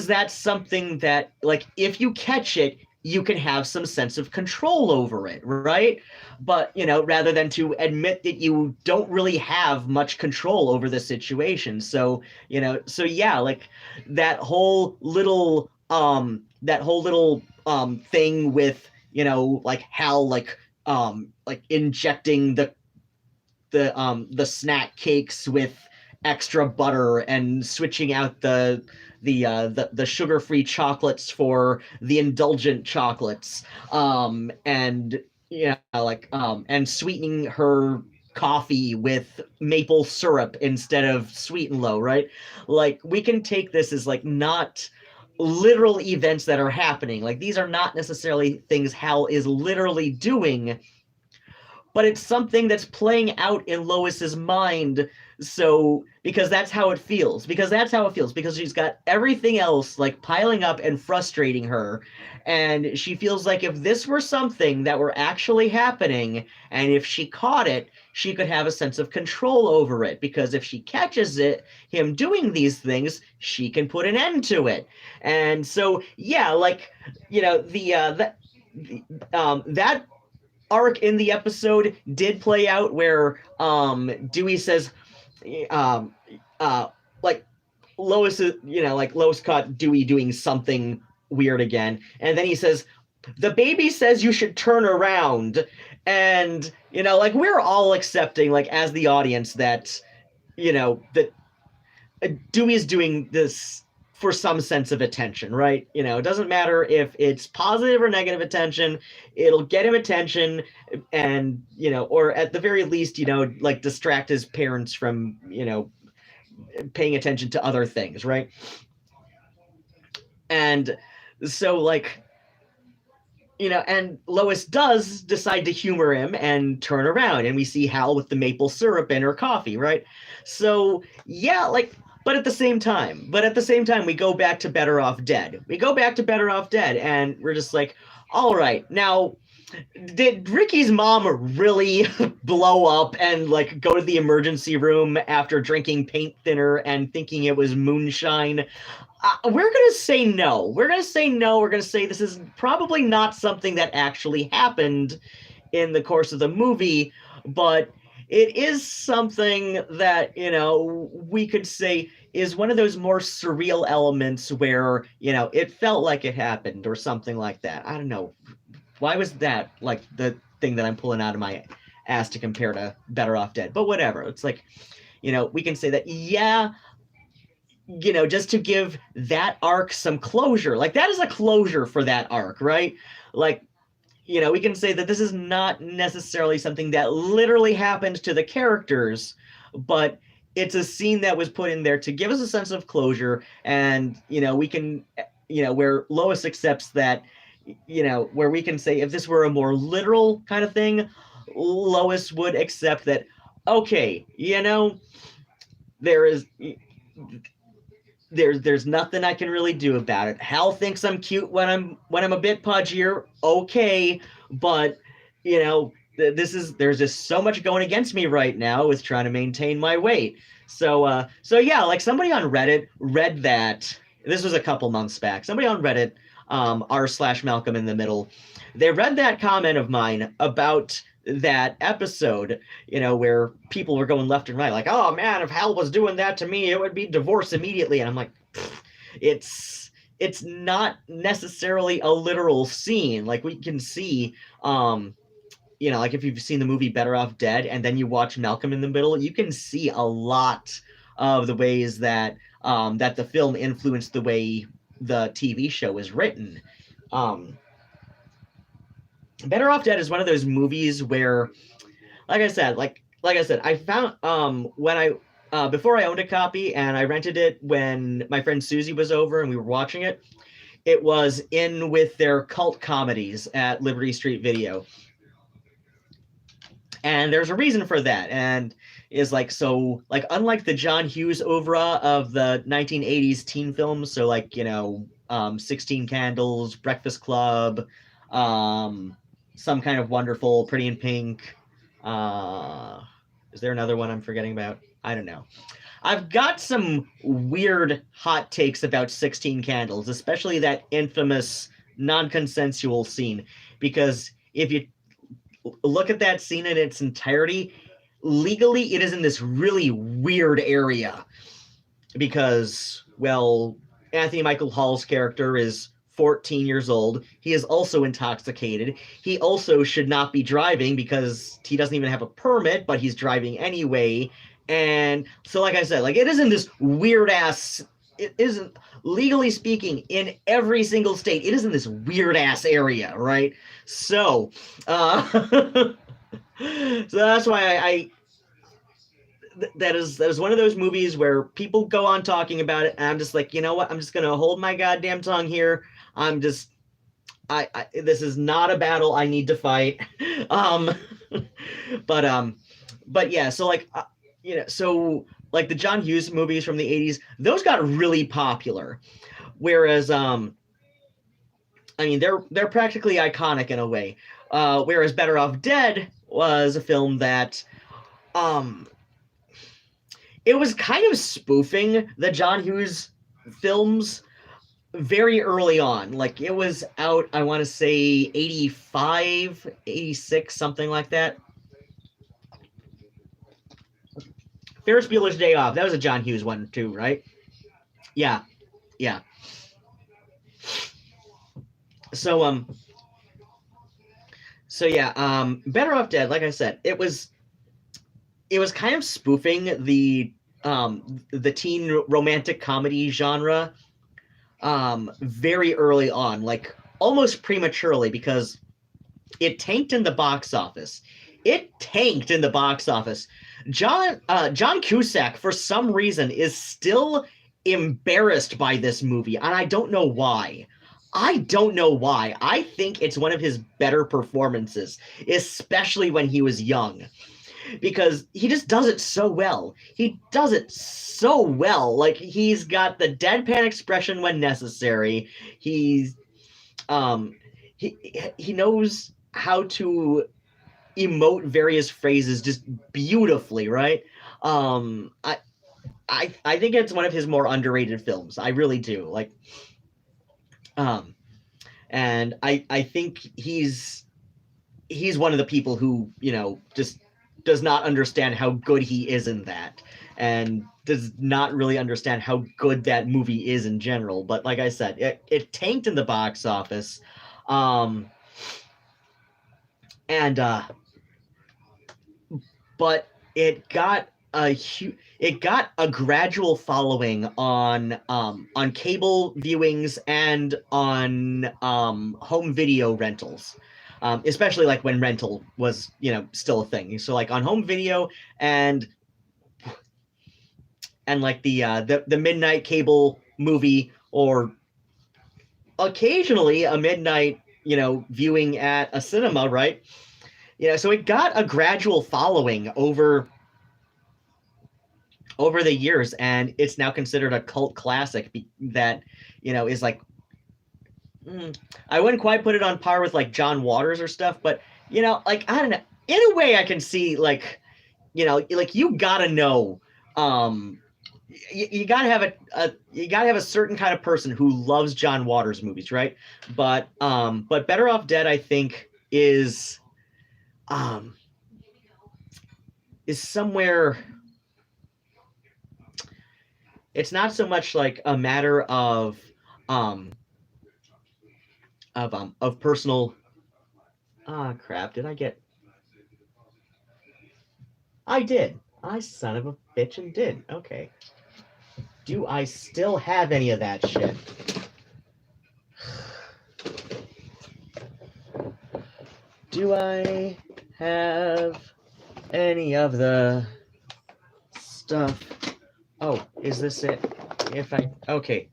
that's something that, like, if you catch it, you can have some sense of control over it, right? But rather than to admit that you don't really have much control over the situation. So yeah, like that whole little thing with like Hal, like injecting the snack cakes with extra butter and switching out the sugar-free chocolates for the indulgent chocolates, and and sweetening her coffee with maple syrup instead of sweet and low, right? Like, we can take this as like not literal events that are happening. Like, these are not necessarily things Hal is literally doing, but it's something that's playing out in Lois's mind. So because that's how it feels. Because she's got everything else like piling up and frustrating her, and she feels like if this were something that were actually happening, and if she caught it, she could have a sense of control over it, because if she catches him doing these things, she can put an end to it. And so yeah, like that arc in the episode did play out where Dewey says um like Lois is, like Lois caught Dewey doing something weird again, and then he says, the baby says you should turn around. And like we're all accepting, like as the audience, that that Dewey is doing this for some sense of attention, right? It doesn't matter if it's positive or negative attention, it'll get him attention, and or at the very least, like distract his parents from paying attention to other things, right? And so like and Lois does decide to humor him and turn around, and we see Hal with the maple syrup in her coffee, right? So yeah, like, but at the same time, we go back to Better Off Dead. And we're just like, all right, now, did Ricky's mom really blow up and like go to the emergency room after drinking paint thinner and thinking it was moonshine? We're going to say no. We're going to say this is probably not something that actually happened in the course of the movie, but it is something that, we could say is one of those more surreal elements where, it felt like it happened or something like that. I don't know. Why was that like the thing that I'm pulling out of my ass to compare to Better Off Dead? But whatever. It's like, we can say that, yeah, just to give that arc some closure. Like, that is a closure for that arc, right? Like, we can say that this is not necessarily something that literally happened to the characters, but it's a scene that was put in there to give us a sense of closure. And, we can, where Lois accepts that, where we can say if this were a more literal kind of thing, Lois would accept that, okay, there is there's nothing I can really do about it. Hal thinks I'm cute when I'm a bit pudgier, okay, but there's just so much going against me right now with trying to maintain my weight. So yeah, like somebody on Reddit read that. This was a couple months back. Somebody on Reddit, r/Malcolm in the middle, they read that comment of mine about that episode, where people were going left and right, like, oh man, if Hal was doing that to me, it would be divorce immediately. And I'm like, it's it's not necessarily a literal scene. Like we can see, like if you've seen the movie Better Off Dead and then you watch Malcolm in the Middle, you can see a lot of the ways that that the film influenced the way the TV show is written. Better Off Dead is one of those movies where, like I said, I found when I before I owned a copy and I rented it when my friend Susie was over and we were watching it. It was in with their cult comedies at Liberty Street Video. And there's a reason for that. And is like, so like, unlike the John Hughes oeuvre of the 1980s teen films, so like, 16 Candles, Breakfast Club, Some Kind of Wonderful, Pretty in Pink. Is there another one I'm forgetting about? I don't know. I've got some weird hot takes about 16 Candles, especially that infamous non-consensual scene, because if you look at that scene in its entirety, legally it is in this really weird area because, well, Anthony Michael Hall's character is 14 years old. He is also intoxicated. He also should not be driving because he doesn't even have a permit, but he's driving anyway. And so, like I said, like, it isn't this weird ass, it isn't, legally speaking, in every single state, it isn't this weird ass area, right? So, so that's why that is one of those movies where people go on talking about it, and I'm just like, you know what? I'm just gonna hold my goddamn tongue here. I'm just, this is not a battle I need to fight. But yeah. So like, so like the John Hughes movies from the 80s, those got really popular, whereas I mean, they're practically iconic in a way. Whereas Better Off Dead was a film that it was kind of spoofing the John Hughes films very early on. Like, it was out, I want to say 85, 86, something like that. Ferris Bueller's Day Off, that was a John Hughes one too, right? Yeah. So yeah, Better Off Dead, like I said, it was kind of spoofing the teen romantic comedy genre very early on, like almost prematurely, because it tanked in the box office. John Cusack, for some reason, is still embarrassed by this movie, and I don't know why. I think it's one of his better performances, especially when he was young, because he just does it so well. Like, he's got the deadpan expression when necessary. He knows how to emote various phrases just beautifully, right? I think it's one of his more underrated films. I really do. Like, and I think he's one of the people who, just does not understand how good he is in that, and does not really understand how good that movie is in general. But like I said, it tanked in the box office. But it got a gradual following on cable viewings and on home video rentals, especially like when rental was still a thing. So like on home video and like the midnight cable movie, or occasionally a midnight viewing at a cinema, right? So it got a gradual following over the years, and it's now considered a cult classic that is like, I wouldn't quite put it on par with like John Waters or stuff, but like, I don't know, in a way I can see, like, like, you gotta know, you gotta have a certain kind of person who loves John Waters movies, right? But Better Off Dead, I think, is is somewhere. It's not so much like a matter um of personal. Ah, crap! Did I get? I did. I son of a bitch and did. Okay. Do I still have any of that shit? Do I have any of the stuff? Oh, is this it? If I okay,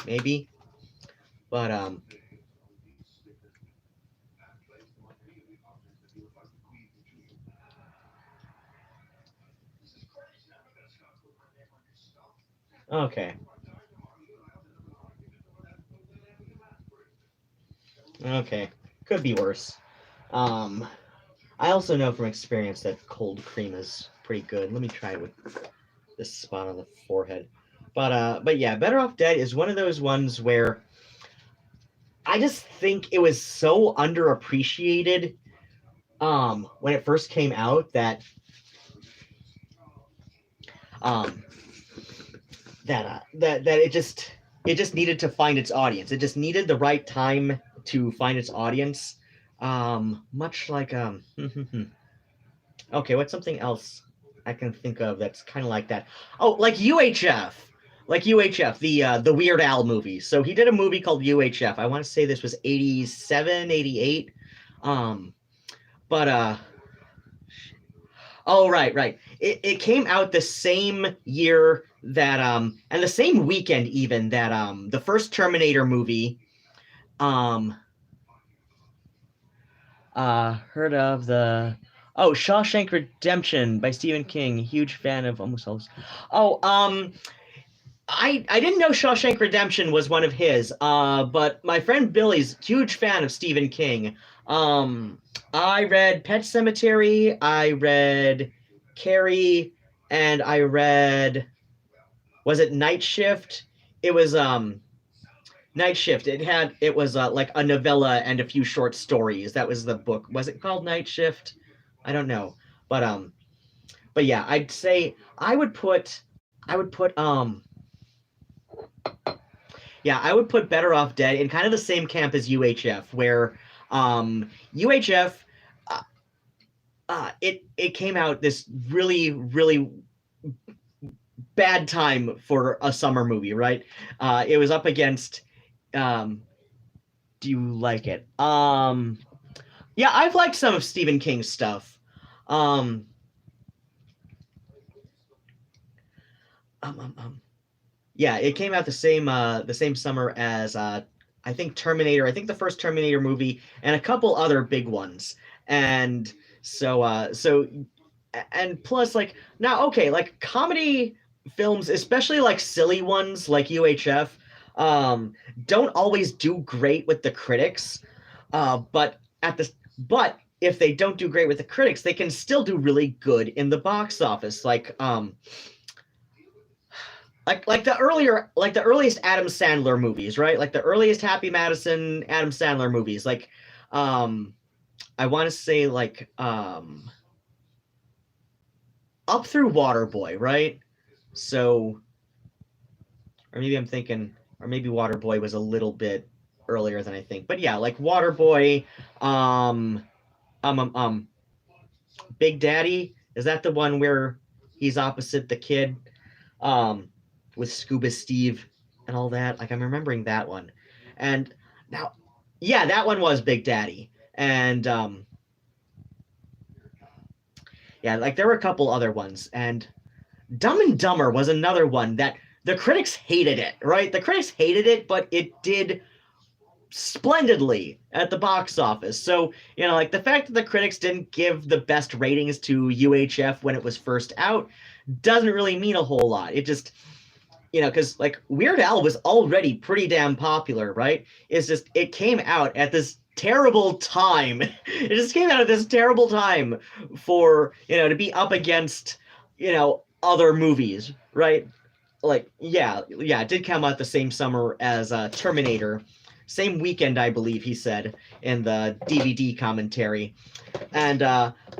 maybe. But okay. Okay. Could be worse. I also know from experience that cold cream is pretty good. Let me try it with this spot on the forehead. But yeah, Better Off Dead is one of those ones where I just think it was so underappreciated when it first came out that um that it just needed to find its audience. It just needed the right time to find its audience. Much like okay, what's something else I can think of that's kind of like that? Oh, like UHF. Like UHF, the Weird Al movie. So he did a movie called UHF. I want to say this was 87, 88. Um but Oh, right, right. It came out the same year that and the same weekend even that the first Terminator movie. Um Heard of the Shawshank Redemption by Stephen King. Huge fan of almost all. Oh, I didn't know Shawshank Redemption was one of his. But my friend Billy's huge fan of Stephen King. Um I read Pet Cemetery, I read Carrie, and I read, was it Night Shift? It was Night Shift. It was like a novella and a few short stories. That was the book. Was it called Night Shift? I don't know. But but yeah, I'd say I would put yeah, I would put Better Off Dead in kind of the same camp as UHF, where UHF it came out this really bad time for a summer movie, right? It was up against do you like it? Yeah, I've liked some of Stephen King's stuff. Um, um, um, um, yeah, it came out the same summer as I think Terminator. I think the first Terminator movie and a couple other big ones. And so and plus like now okay, like comedy films, especially like silly ones like UHF, um, don't always do great with the critics. But at the but if they don't do great with the critics, they can still do really good in the box office. Like the earliest Adam Sandler movies, right? Like the earliest Happy Madison Adam Sandler movies. Like um I want to say like up through Waterboy, right? So or maybe I'm thinking or maybe Waterboy was a little bit earlier than I think. But yeah, like Waterboy, um um um, um Big Daddy, is that the one where he's opposite the kid um with Scuba Steve and all that? Like I'm remembering that one. And now yeah, that one was Big Daddy. And yeah, like there were a couple other ones and Dumb and Dumber was another one that the critics hated it, right? The critics hated it, but it did splendidly at the box office. So, you know, like the fact that the critics didn't give the best ratings to UHF when it was first out doesn't really mean a whole lot. It just, you know, because like Weird Al was already pretty damn popular, right? It's just, it came out at this terrible time. It just came out at this terrible time for, you know, to be up against, you know, other movies, right? Like, yeah, it did come out the same summer as Terminator. same weekend, I believe he said in the DVD commentary. And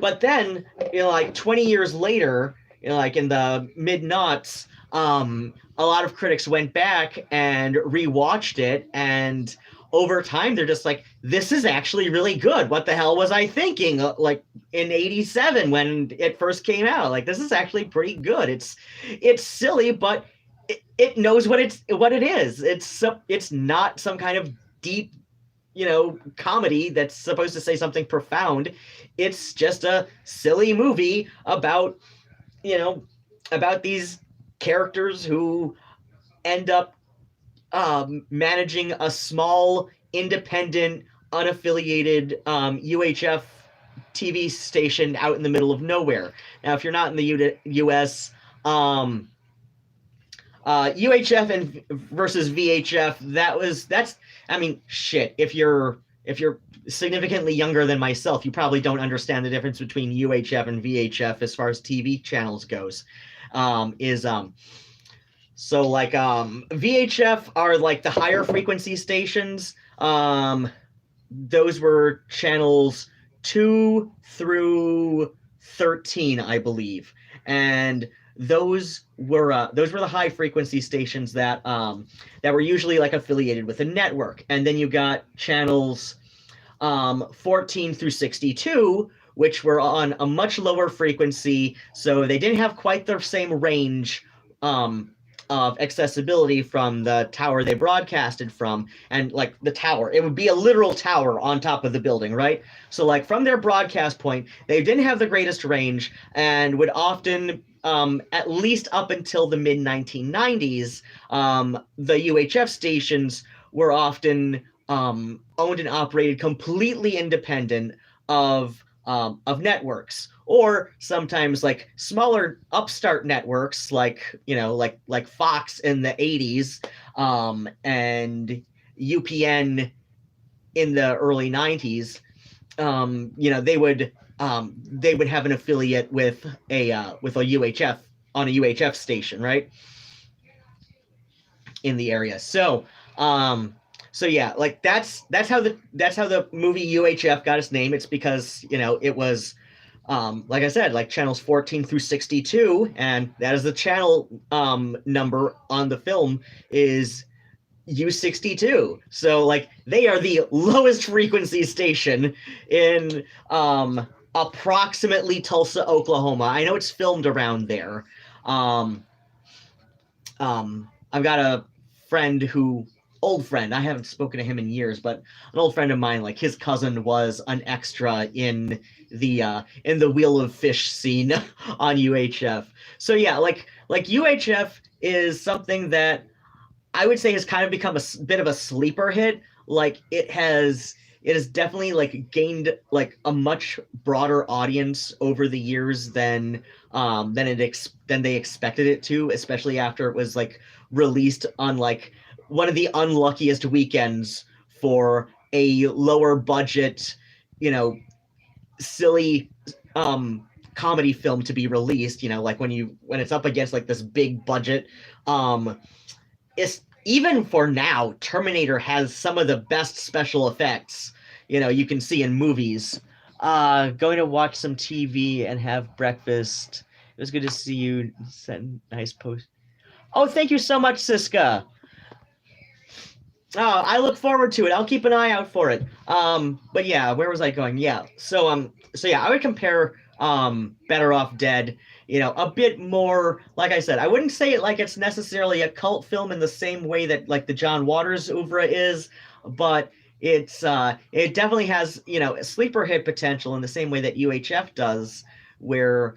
but then, like 20 years later, like in the mid noughts, a lot of critics went back and rewatched it, and over time they're just like, this is actually really good. What the hell was I thinking? Like in '87 when it first came out, like this is actually pretty good. It's silly, but it knows what it is. It's not some kind of deep, comedy that's supposed to say something profound. It's just a silly movie about, about these characters who end up managing a small, independent, unaffiliated UHF TV station out in the middle of nowhere. Now, if you're not in the US, UHF and versus VHF. That's. I mean, shit. If you're significantly younger than myself, you probably don't understand the difference between UHF and VHF as far as TV channels goes. So like VHF are like the higher frequency stations. Those were channels 2 through 13, I believe, and those were the high frequency stations that were usually like affiliated with a network. And then you got channels 14 through 62, which were on a much lower frequency, so they didn't have quite the same range of accessibility from the tower they broadcasted from. And like the tower, it would be a literal tower on top of the building, right? So like from their broadcast point, they didn't have the greatest range and would often at least up until the mid 1990s, the UHF stations were often owned and operated completely independent of networks, or sometimes like smaller upstart networks, like like Fox in the 80s, and UPN in the early 90s. They would have an affiliate with a UHF on a UHF station, right, in the area. So yeah, like that's how the movie UHF got its name. It's because it was, like I said, like channels 14 through 62, and that is the channel number on the film is U62. So like they are the lowest frequency station in approximately Tulsa, Oklahoma. I know it's filmed around there. I've got a old friend. I haven't spoken to him in years, but an old friend of mine, like his cousin was an extra in the Wheel of Fish scene on UHF. So yeah, like UHF is something that I would say has kind of become a bit of a sleeper hit. Like it has definitely like gained like a much broader audience over the years than they expected it to, especially after it was like released on like one of the unluckiest weekends for a lower budget, silly comedy film to be released. Like when it's up against like this big budget. It's even for now, Terminator has some of the best special effects you can see in movies. Going to watch some TV and have breakfast. It was good to see you. Send nice post. Oh, thank you so much, Siska. I look forward to it. I'll keep an eye out for it. But yeah, where was I going? Yeah. So yeah, I would compare Better Off Dead, a bit more. Like I said, I wouldn't say it like it's necessarily a cult film in the same way that like the John Waters oeuvre is, but it definitely has, sleeper hit potential in the same way that UHF does, where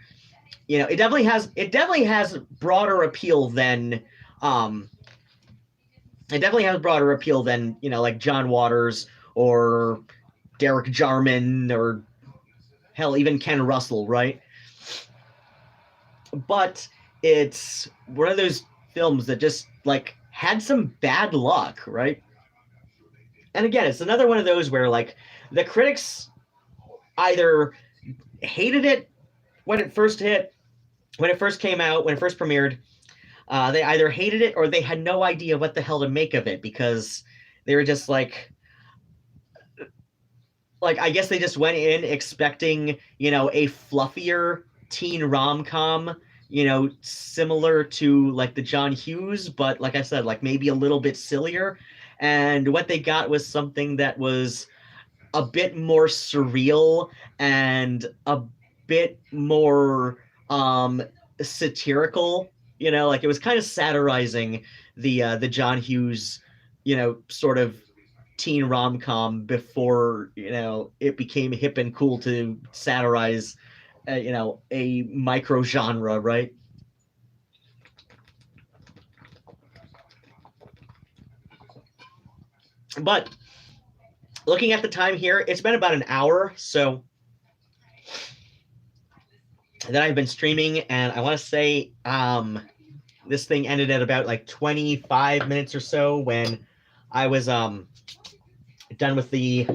it definitely has broader appeal than like John Waters or Derek Jarman or hell, even Ken Russell, right? But it's one of those films that just like had some bad luck, right? And again, it's another one of those where like the critics either hated it when it first came out, when it first premiered. They either hated it or they had no idea what the hell to make of it, because they were just like I guess they just went in expecting, a fluffier teen rom-com, similar to like the John Hughes, but like I said, like maybe a little bit sillier. And what they got was something that was a bit more surreal and a bit more satirical. Like it was kind of satirizing the John Hughes, sort of teen rom-com before it became hip and cool to satirize a micro genre, right? But looking at the time here, it's been about an hour, so that I've been streaming, and I want to say this thing ended at about like 25 minutes or so when I was done with the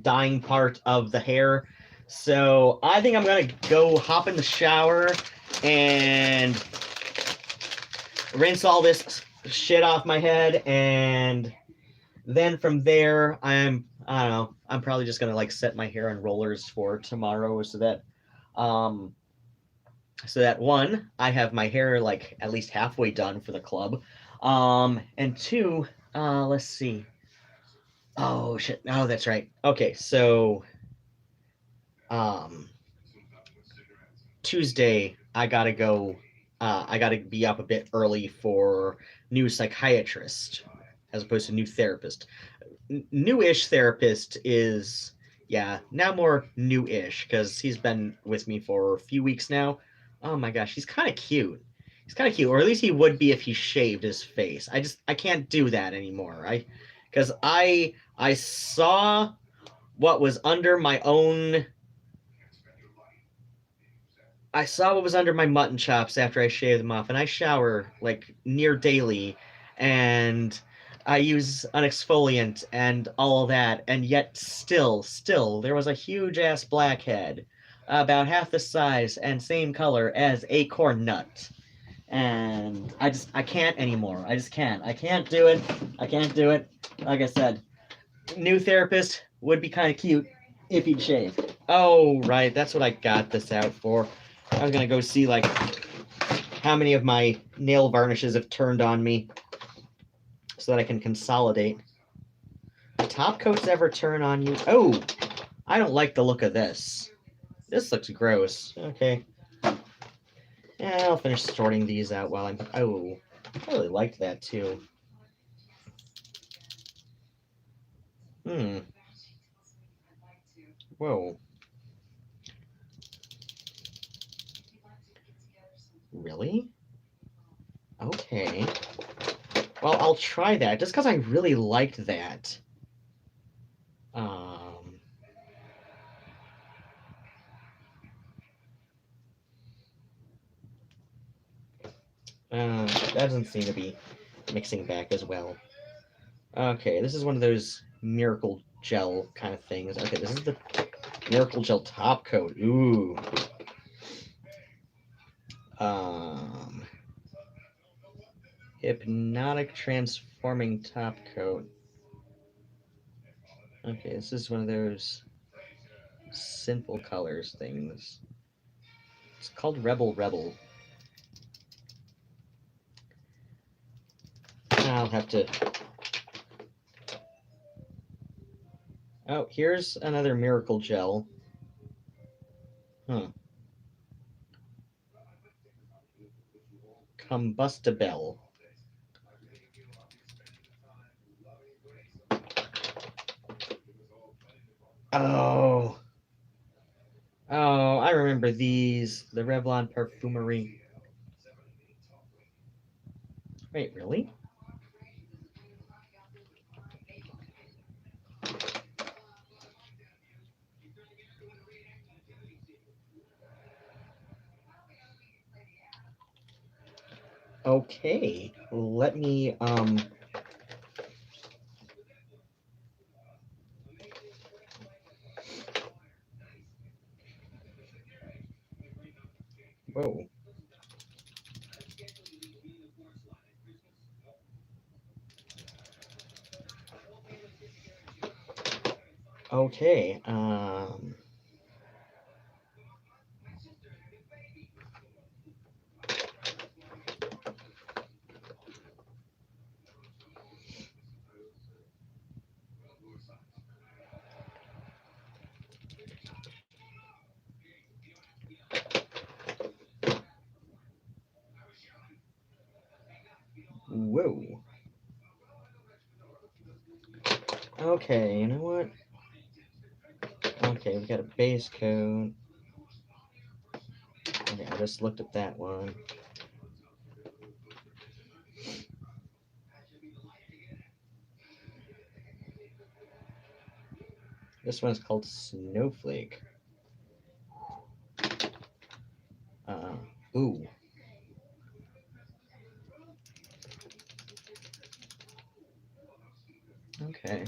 dyeing part of the hair. So I think I'm gonna go hop in the shower and rinse all this shit off my head, and then from there I don't know, I'm probably just gonna like set my hair on rollers for tomorrow um so that one, I have my hair like at least halfway done for the club. And two, let's see. Oh shit. Oh, that's right. Okay, so um Tuesday I gotta go. I gotta be up a bit early for new psychiatrist as opposed to new therapist. New-ish therapist is, yeah, now more new-ish because he's been with me for a few weeks now. Oh my gosh, he's kind of cute. He's kind of cute, or at least he would be if he shaved his face. I can't do that anymore. Because I saw what was under my own. I saw what was under my mutton chops after I shaved them off, and I shower like near daily, and I use an exfoliant and all that, and yet still, there was a huge ass blackhead, about half the size and same color as a corn nut. And I can't anymore. I just can't. I can't do it. I can't do it. Like I said, new therapist would be kind of cute if he'd shave. Oh, right. That's what I got this out for. I was gonna go see like how many of my nail varnishes have turned on me so that I can consolidate. Top coats ever turn on you? Oh, I don't like the look of this. This looks gross. Okay. Yeah, I'll finish sorting these out while I'm. Oh, I really liked that too. Hmm. Whoa. Really? Okay. Well, I'll try that just because I really liked that. Um. That doesn't seem to be mixing back as well. Okay, this is one of those miracle gel kind of things. Okay, this is the miracle gel top coat. Ooh. Um, Hypnotic transforming top coat. Okay, this is one of those simple colors things. It's called Rebel Rebel. I'll have to. Oh, here's another miracle gel. Huh. Combustibel. Oh. Oh, I remember these. The Revlon Parfumerie. Wait, really? Okay. Let me whoa. Okay. Whoa. Okay, you know what? Okay, we got a base coat. Okay, I just looked at that one. This one's called Snowflake. Uh, ooh. Okay.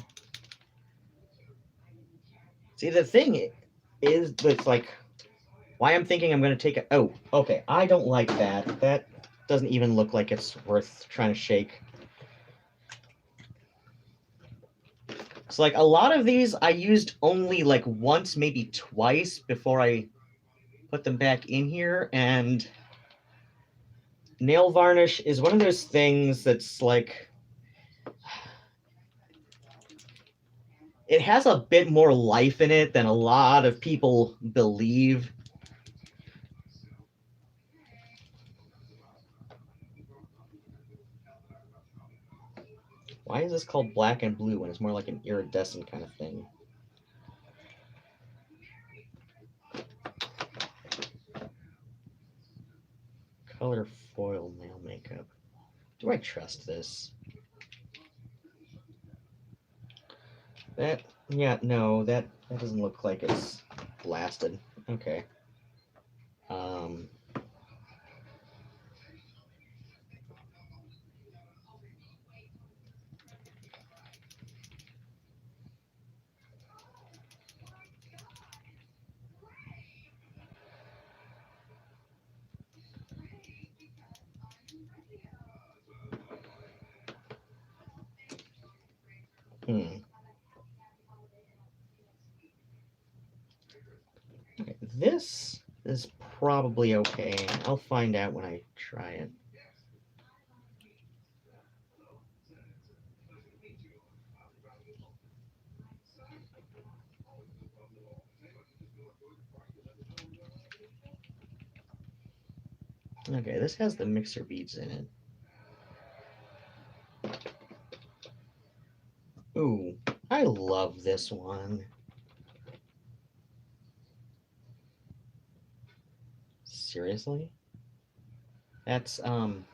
See, the thing is, it's like, why I'm thinking I'm going to take a... Oh, okay. I don't like that. That doesn't even look like it's worth trying to shake. So, like, a lot of these I used only, like, once, maybe twice before I put them back in here, and nail varnish is one of those things that's, like... It has a bit more life in it than a lot of people believe. Why is this called black and blue when it's more like an iridescent kind of thing? Color foil nail makeup. Do I trust this? That, yeah, no, that doesn't look like it's blasted. Okay. Um, hmm. Okay, this is probably okay. I'll find out when I try it. Okay, this has the mixer beads in it. Ooh, I love this one. Seriously? That's, dang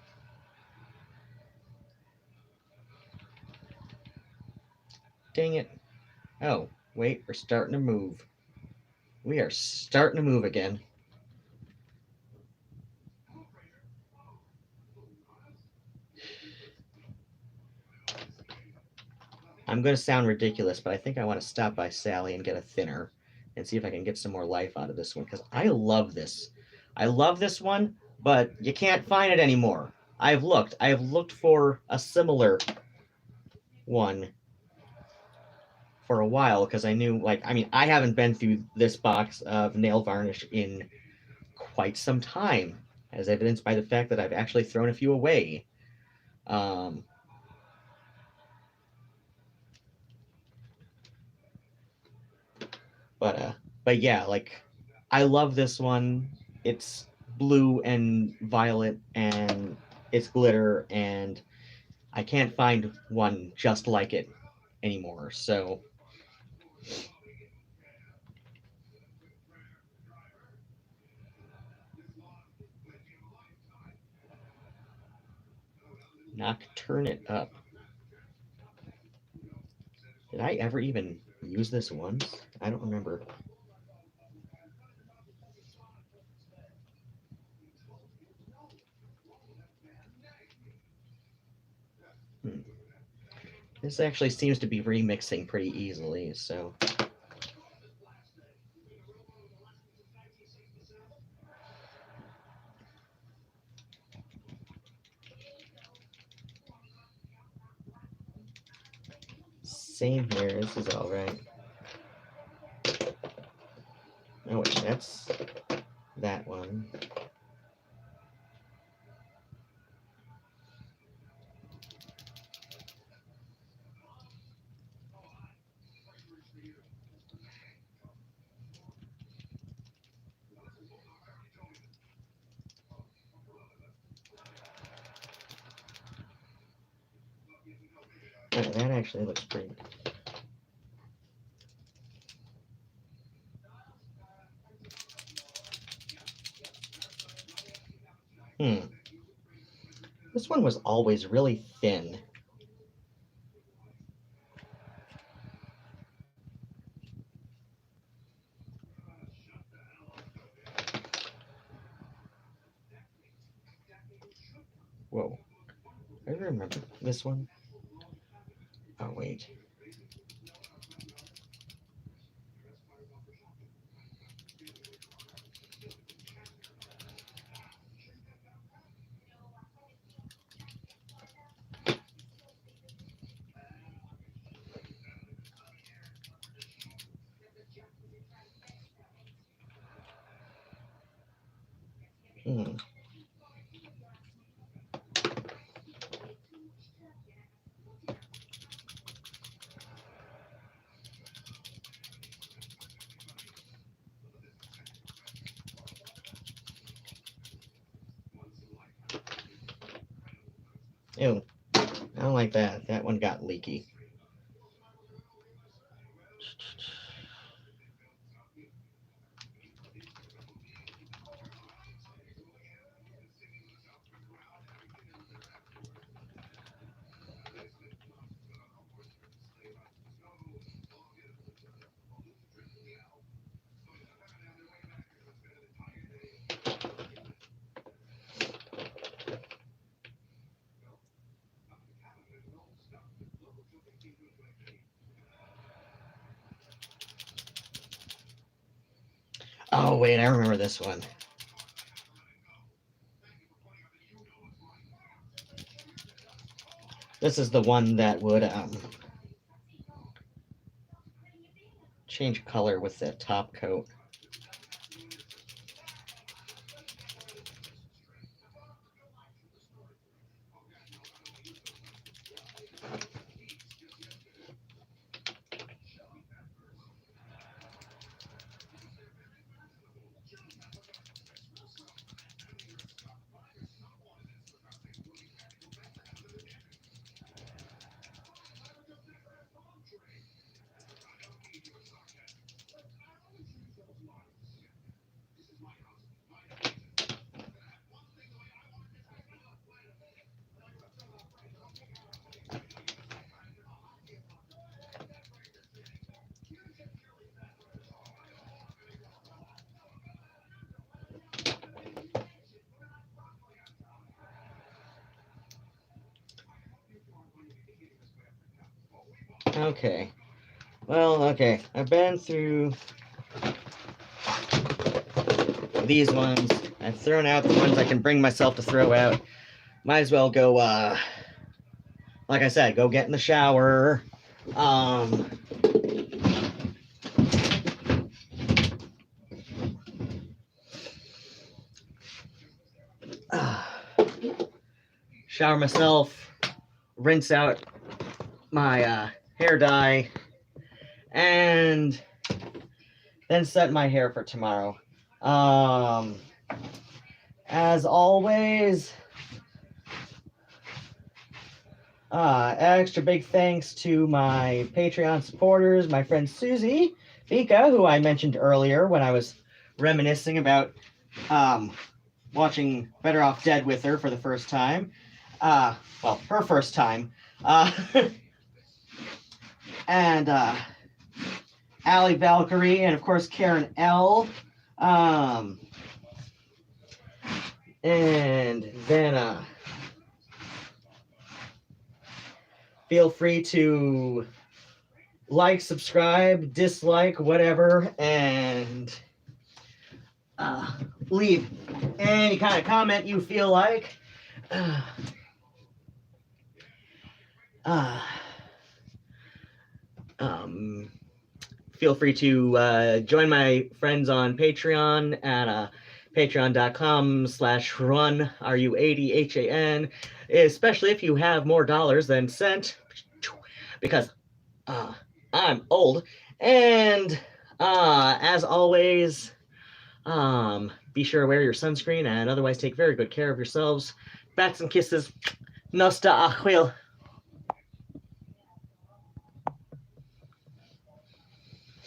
it. Oh, wait, we're starting to move. We are starting to move again. I'm going to sound ridiculous, but I think I want to stop by Sally and get a thinner and see if I can get some more life out of this one, because I love this. I love this one, but you can't find it anymore. I've looked. I have looked for a similar one for a while because I knew, like, I mean, I haven't been through this box of nail varnish in quite some time, as evidenced by the fact that I've actually thrown a few away. Um, but yeah, like, I love this one. It's blue and violet, and it's glitter, and I can't find one just like it anymore. So Nocturne it up. Did I ever even use this once? I don't remember. Hmm. This actually seems to be remixing pretty easily, so. Same here, this is alright. Oh wait, that's that one. Oh, that actually looks pretty. This one was always really thin. Whoa. I remember this one. Oh, wait. Hmm. Ew. I don't like that. That one got leaky. Oh, wait, I remember this one. This is the one that would change color with the top coat. Okay. Well, okay. I've been through these ones. I've thrown out the ones I can bring myself to throw out. Might as well go, like I said, go get in the shower. Shower myself, rinse out my hair dye, and then set my hair for tomorrow. As always, extra big thanks to my Patreon supporters, my friend Susie Vika, who I mentioned earlier when I was reminiscing about watching Better Off Dead with her for the first time. Well, her first time. And Allie Valkyrie, and of course Karen L. And then feel free to like, subscribe, dislike, whatever, and leave any kind of comment you feel like. feel free to join my friends on Patreon at patreon.com/run, RUADHAN, especially if you have more dollars than cent, because I'm old. And as always, be sure to wear your sunscreen and otherwise take very good care of yourselves. Bats and kisses. Nosta achwil.